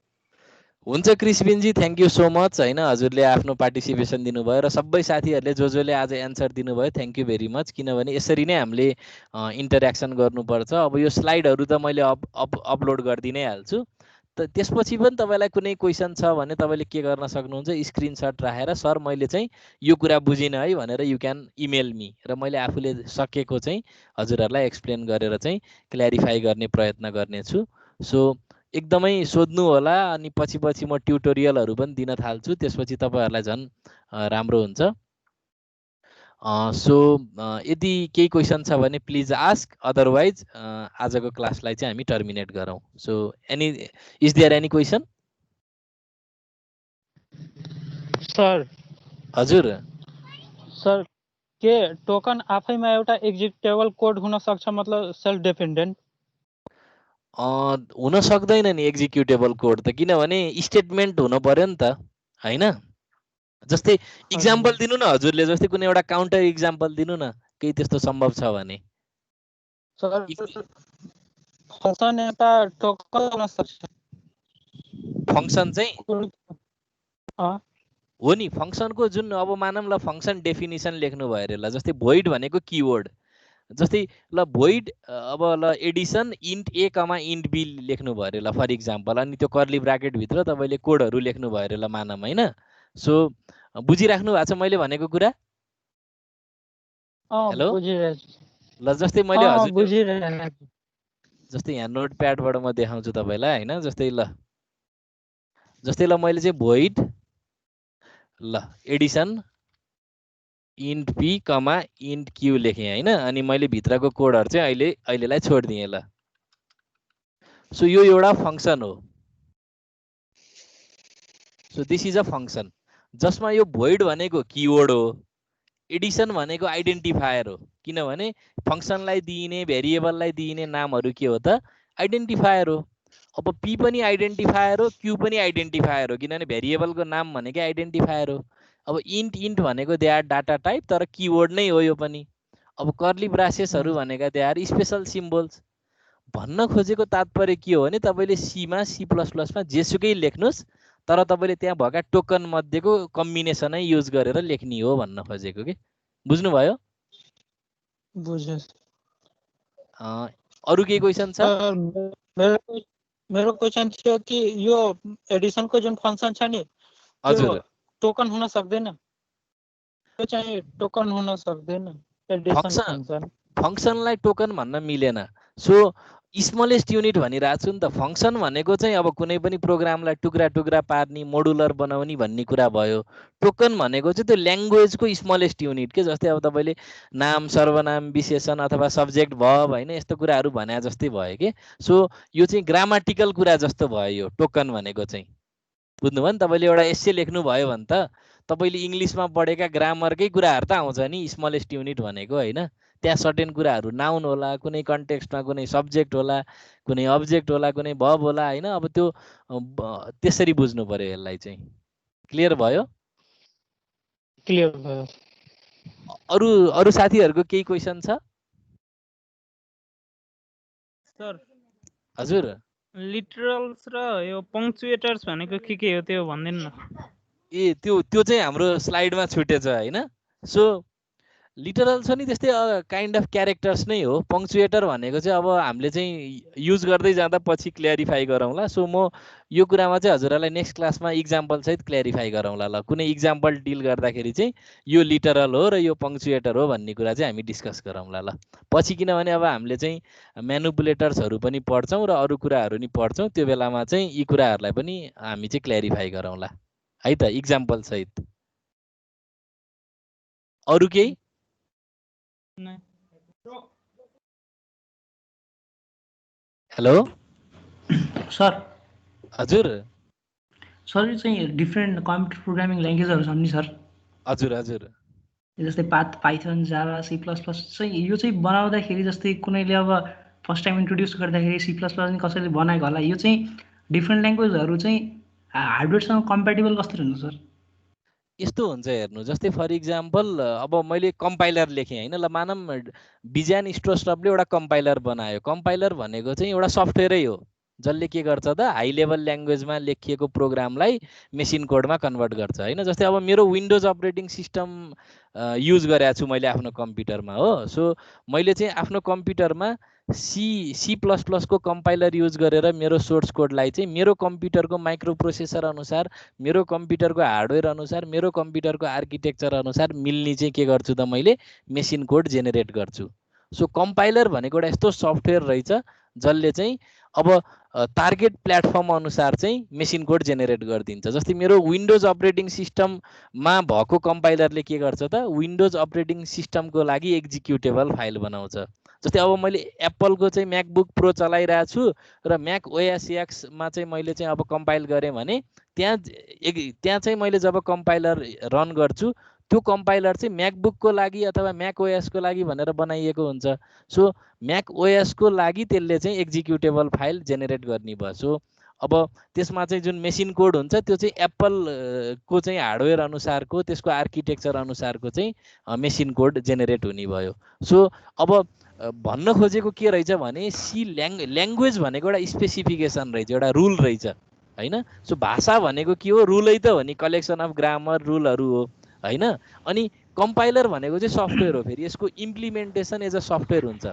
हुन्छ क्रिस्बिनजी, थ्याङ्क यू सो मच होइन। हजुरले आफ्नो पार्टिसिपेसन दिनुभयो र सबै साथीहरूले जसले आज एन्सर दिनुभयो थ्याङ्क यू भेरी मच। किनभने यसरी नै हामीले इन्टरेक्सन गर्नुपर्छ। अब यो स्लाइडहरू त मैले अपलोड गरिदिनै हाल्छु। त्यसपछि पनि तपाईँलाई कुनै क्वेसन छ भने तपाईँले के गर्न सक्नुहुन्छ, स्क्रिनसट राखेर सर मैले चाहिँ यो कुरा बुझिनँ है भनेर यु क्यान इमेल मी, र मैले आफूले सकेको चाहिँ हजुरहरूलाई एक्सप्लेन गरेर चाहिँ क्ल्यारिफाई गर्ने प्रयत्न गर्नेछु। सो एकदमै सोध्नु होला, अनि पछि म ट्युटोरियलहरू पनि दिन थाल्छु, त्यसपछि तपाईँहरूलाई झन् राम्रो हुन्छ। सो यदि केही क्वेसन छ भने प्लिज आस्क, अदरवाइज आजको क्लासलाई चाहिँ हामी टर्मिनेट गरौँ। So is there any question? Sir हजुर सर के टोकन आफैमा एउटा एक्जिक्युटेबल कोड हुन सक्छ, मतलब सेल्फ डिपेन्डेन्ट? हुन सक्दैन नि एक्जिक्युटेबल कोड त, किनभने स्टेटमेन्ट हुनु पर्यो नि त हैन। जस्तै इक्जाम्पल दिनु न हजुरले, जस्तै कुनै एउटा काउन्टर इक्जाम्पल दिनु न, केही त्यस्तो सम्भव छ भने। सर फंक्सन एउटा टोकन हुन सक्छ। फंक्सन चाहिँ अ हो नि, फंक्सनको जुन अब मानौँ ल फंक्सन डेफिनिसन लेख्नु भयो अरे ल, जस्तै भोइड भनेको किवर्ड, जस्तै ल भोइड अब ल addition int a comma int b लेख्नु भयो अरे ल फर इक्जाम्पल, अनि त्यो कर्ली ब्राकेट भित्र तपाईँले कोडहरू लेख्नु भयो अरे ल मानौँ हैन। सो बुझिराख्नु भएको छ मैले भनेको कुरा? हेलो ल, जस्तै मैले हजुर जस्तै यहाँ नोटप्याडबाट म देखाउँछु तपाईँलाई हैन। जस्तै ल मैले चाहिँ भोइड ल एडिसन इन्ट पी कमा इन्ट क्यू लेखेँ हैन, अनि मैले भित्रको कोडहरू चाहिँ अहिलेलाई छोडिदिएँ ल। सो यो एउटा फंक्सन हो। So this is a function जसमा यो भोइड भनेको किवर्ड हो, एडिसन भनेको आइडेन्टिफायर हो, किनभने फंक्सनलाई दिइने भेरिएबललाई दिइने नामहरू के हो त आइडेन्टिफायर हो। अब पी पनि आइडेन्टिफायर हो, क्यू पनि आइडेन्टिफायर हो, किनभने भेरिएबलको नाम भनेकै आइडेन्टिफायर हो। अब इन्ट भनेको दे आर डाटा टाइप, तर किवर्ड नै हो यो पनि। अब कर्ली ब्रासेसहरू भनेका दे आर स्पेशल सिम्बल्स। भन्न खोजेको तात्पर्य के हो भने तपाईँले सीमा C++मा जेसुकै लेख्नुहोस्, तर तपाईँले त्यहाँ भएका टोकन मध्येको कम्बिनेसनै युज गरेर लेख्ने हो भन्न खोजेको के। बुझ्नुभयो? बुझेँ। अरू केही क्वेसन छ? मेरो क्वेसन थियो कि यो एडिसनको जुन फंक्सन छ नि, हजुर टोकन हुन सक्दैन? त्यो चाहिँ टोकन हुन सक्दैन एडिसन फंक्सनलाई टोकन भन्न मिलेन। सो स्मलेस्ट युनिट भनिरहेको छु नि त। फंक्सन भनेको चाहिँ अब कुनै पनि प्रोग्रामलाई टुक्रा टुक्रा पार्ने, मोडुलर बनाउने भन्ने कुरा भयो। टोकन भनेको चाहिँ त्यो ल्याङ्ग्वेजको स्मलेस्ट युनिट के। जस्तै अब तपाईँले नाम, सर्वनाम, विशेषण अथवा सब्जेक्ट भर्ब हैन यस्तो कुराहरू भने जस्तै भयो के। सो यो चाहिँ ग्रामाटिकल कुरा जस्तो भयो यो टोकन भनेको चाहिँ। बुझ्नुभयो नि? तपाईँले एउटा एस्से लेख्नु भयो भने त तपाईँले इङ्ग्लिसमा पढेका ग्रामरकै कुराहरू त आउँछ नि स्मलेस्ट युनिट भनेको हैन। त्यहाँ सर्टेन कुराहरू नाउन होला, कुनै कन्टेक्स्टमा कुनै सब्जेक्ट होला, कुनै अब्जेक्ट होला, कुनै भर्ब होला हैन। अब त्यो त्यसरी बुझ्नु पर्यो यसलाई चाहिँ। क्लियर भयो? क्लियर भयो। अरू साथीहरूको केही क्वेसन छ? सर हजुर लिटरल्स र यो पंक्चुएटर्स भनेको के हो त्यो भन्दिनु न। ए त्यो चाहिँ हाम्रो स्लाइडमा छुटेछ हैन। सो लिटरल छ नि त्यस्तै काइन्ड अफ क्यारेक्टर्स नै हो। पंक्चुएटर भनेको चाहिँ अब हामीले चाहिँ युज गर्दै जाँदा पछि क्ल्यारिफाई गरौँला। सो म यो कुरामा चाहिँ हजुरहरूलाई नेक्स्ट क्लासमा इक्जाम्पल सहित क्ल्यारिफाई गरौँला ल। कुनै इक्जाम्पल डिल गर्दाखेरि चाहिँ यो लिटरल हो र यो पंक्चुएटर हो भन्ने कुरा चाहिँ हामी डिस्कस गरौँला ल पछि। किनभने अब हामीले चाहिँ म्यानुपुलेटर्सहरू पनि पढ्छौँ र अरू कुराहरू नि पढ्छौँ, त्यो बेलामा चाहिँ यी कुराहरूलाई पनि हामी चाहिँ क्ल्यारिफाई गरौँला है त इक्जाम्पल सहित। अरू केही? Hello sir. हजुर सर यो चाहिँ डिफ्रेन्ट कम्प्युटर प्रोग्रामिङ ल्याङ्ग्वेजहरू छन् नि सर? हजुर हजुर। जस्तै पाइथन, जावा, C++ चाहिँ यो चाहिँ बनाउँदाखेरि जस्तै कुनैले अब फर्स्ट टाइम इन्ट्रोड्युस गर्दाखेरि C++ नि कसैले बनाएको होला, यो चाहिँ डिफ्रेन्ट ल्याङ्ग्वेजहरू चाहिँ हार्डवेयरसँग कम्प्याटेबल कसरी हुन्छ सर? यस्तो हुन्छ हेर्नु, जस्तै फर इक्जाम्पल अब मैले कम्पाइलर लेखेँ हैन ल, मानौँ बिजान स्ट्रोस्टपले एउटा कम्पाइलर बनायो। कम्पाइलर भनेको चाहिँ एउटा सफ्टवेयरै हो जसले के गर्छ त हाई लेभल ल्याङ्ग्वेजमा लेखिएको प्रोग्रामलाई मेसिन कोडमा कन्भर्ट गर्छ हैन। जस्तै अब मेरो विन्डोज अपरेटिङ सिस्टम युज गरेको छु मैले आफ्नो कम्प्युटरमा हो। सो मैले चाहिँ आफ्नो कम्प्युटरमा सी प्लस प्लसको कम्पाइलर युज गरेर मेरो सोर्स कोडलाई चाहिँ मेरो कम्प्युटरको माइक्रो प्रोसेसर अनुसार, मेरो कम्प्युटरको हार्डवेयर अनुसार, मेरो कम्प्युटरको आर्किटेक्चर अनुसार मिल्ने चाहिँ के गर्छु त मैले मेसिन कोड जेनेरेट गर्छु। सो कम्पाइलर भनेको एउटा यस्तो सफ्टवेयर रहेछ जसले चाहिँ अब टार्गेट प्लेटफर्म अनुसार चाहिँ मेसिन कोड जेनेरेट गरिदिन्छ। जस्तै मेरो विन्डोज अपरेटिङ सिस्टममा भएको कम्पाइलरले के गर्छ त विन्डोज अपरेटिङ सिस्टमको लागि एक्जिक्युटेबल फाइल बनाउँछ। जस्तै अब मैले एप्पलको चाहिँ म्याकबुक प्रो चलाइरहेको छु र म्याक ओएस एक्समा चाहिँ मैले चाहिँ अब कम्पाइल गरेँ भने त्यहाँ चाहिँ मैले जब कम्पाइलर रन गर्छु त्यो कम्पाइलर चाहिँ म्याकबुकको लागि अथवा म्याक ओएसको लागि भनेर बनाइएको हुन्छ। सो म्याक ओएसको लागि त्यसले चाहिँ एक्जिक्युटेबल फाइल जेनेरेट गर्ने भयो। सो अब त्यसमा चाहिँ जुन मेसिन कोड हुन्छ त्यो चाहिँ एप्पलको चाहिँ हार्डवेयर अनुसारको त्यसको आर्किटेक्चर अनुसारको चाहिँ मेसिन कोड जेनेरेट हुने भयो। सो अब भन्न खोजेको के रहेछ भने सी ल्याङ्ग्वेज भनेको एउटा स्पेसिफिकेसन रहेछ, एउटा रुल रहेछ होइन। सो भाषा भनेको के हो, रुलै त हो नि, कलेक्सन अफ ग्रामर रुलहरू हो होइन। अनि कम्पाइलर भनेको चाहिँ सफ्टवेयर हो, फेरि यसको इम्प्लिमेन्टेसन एज अ सफ्टवेयर हुन्छ।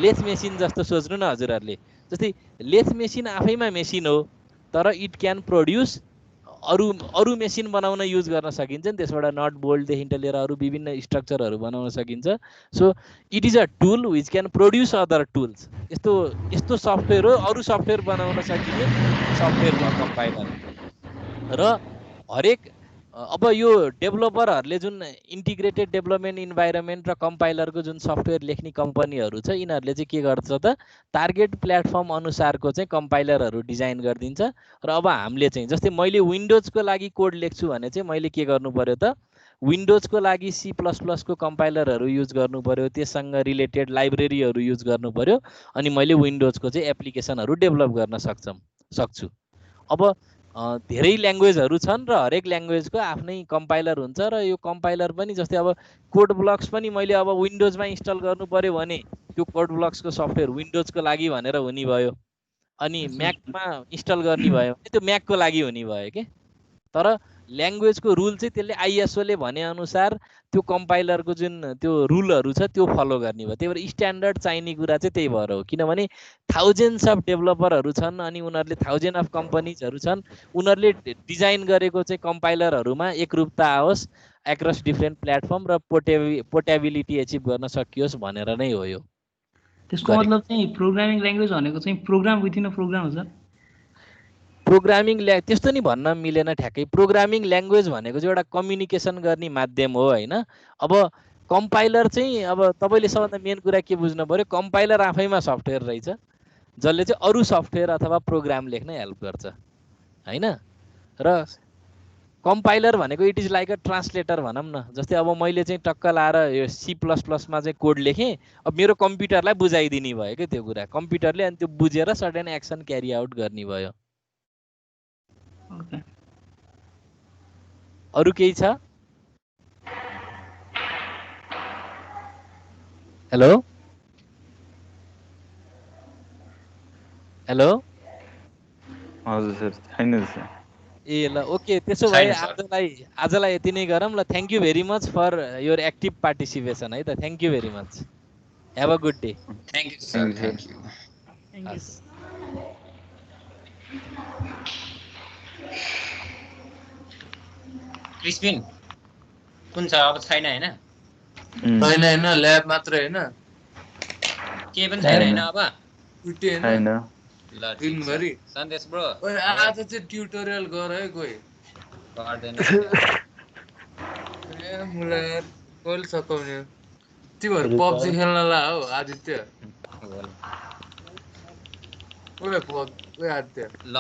लेथ मेसिन जस्तो सोच्नु न हजुरहरूले, जस्तै लेथ मेसिन आफैमा मेसिन हो तर इट क्यान प्रड्युस अरू मेसिन बनाउन युज गर्न सकिन्छ नि, त्यसबाट नट बोल्टदेखि लिएर अरू विभिन्न स्ट्रक्चरहरू बनाउन सकिन्छ। So it is a tool which can produce other tools. यस्तो सफ्टवेयर हो, अरू सफ्टवेयर बनाउन सकिने सफ्टवेयर भयो कम्पाइलर। र हरेक अब यो डेभलपरहरूले जुन इन्टिग्रेटेड डेभलपमेन्ट इन्भाइरोमेन्ट र कम्पाइलरको जुन सफ्टवेयर लेख्ने कम्पनीहरू छ यिनीहरूले चाहिँ के गर्छ त टार्गेट प्लेटफर्म अनुसारको चाहिँ कम्पाइलरहरू डिजाइन गरिदिन्छ। र अब हामीले चाहिँ जस्तै मैले विन्डोजको लागि कोड लेख्छु भने चाहिँ मैले के गर्नु पर्यो त विन्डोजको लागि C++ को कम्पाइलरहरू युज गर्नु पर्यो, त्यससँग रिलेटेड लाइब्रेरीहरू युज गर्नु पर्यो, अनि मैले विन्डोजको चाहिँ एप्लिकेसनहरू डेभलप गर्न सक्छु। अब धेरै ल्याङ्ग्वेजहरू छन् र हरेक ल्याङ्ग्वेजको आफ्नै कम्पाइलर हुन्छ र यो कम्पाइलर पनि जस्तै अब कोड ब्लक्स पनि मैले अब विन्डोजमा इन्स्टल गर्नु पर्यो भने त्यो कोड ब्लक्सको सफ्टवेयर विन्डोजको लागि भनेर हुने भयो, अनि म्याकमा इन्स्टल गर्ने भयो भने त्यो म्याकको लागि हुने भयो के। तर ल्याङ्ग्वेजको रुल चाहिँ त्यसले आइएसओले भने अनुसार त्यो कम्पाइलरको जुन त्यो रुलहरू छ त्यो फलो गर्ने भयो। त्यही भएर स्ट्यान्डर्ड चाहिने कुरा चाहिँ त्यही भएर हो, किनभने थाउजन्ड्स अफ डेभलपरहरू छन् अनि उनीहरूले थाउजन्ड अफ कम्पनीजहरू छन्, उनीहरूले डिजाइन गरेको चाहिँ कम्पाइलरहरूमा एकरूपता आओस् एक्रस डिफ्रेन्ट प्लेटफर्म र पोर्टेबिलिटी एचिभ गर्न सकियोस् भनेर नै हो यो। त्यसको मतलब चाहिँ प्रोग्रामिङ ल्याङ्ग्वेज भनेको चाहिँ प्रोग्राम विथिन अ प्रोग्राम हो सर। प्रोग्रामिङ त्यस्तो नि भन्न मिलेन ठ्याक्कै। प्रोग्रामिङ ल्याङ्ग्वेज भनेको चाहिँ एउटा कम्युनिकेसन गर्ने माध्यम हो होइन। अब कम्पाइलर चाहिँ अब तपाईँले सबभन्दा मेन कुरा के बुझ्नु पर्यो, कम्पाइलर आफैमा सफ्टवेयर रहेछ जसले चाहिँ अरू सफ्टवेयर अथवा प्रोग्राम लेख्न हेल्प गर्छ होइन। र कम्पाइलर भनेको it is like a translator भनौँ न। जस्तै अब मैले चाहिँ टक्क लाएर यो C++मा चाहिँ कोड लेखेँ, अब मेरो कम्प्युटरलाई बुझाइदिने भयो क्या त्यो कुरा, कम्प्युटरले अनि त्यो बुझेर सर्टेन एक्सन क्यारी आउट गर्ने भयो। अरू केही छ? हेलो हेलो हजुर सर, छैन सर। ए ल ओके, त्यसो भए आजलाई यति नै गरौँ ल। Thank you very much for your active participation है त। Thank you very much, have a good day. Thank you sir, thank you. Crispin कुन छ अब? छैन होइन? छैन, ल्याब मात्र होइन, के पनि छैन होइन अब? छुट्टी होइन ल दिनभरि। सन्देश ब्रो आज चाहिँ ट्युटोरियल गर है कोही गर्दैन मलाई कहिले सकाउने। तिमीहरू पब्जी खेल्न ला हो आदित्य। ल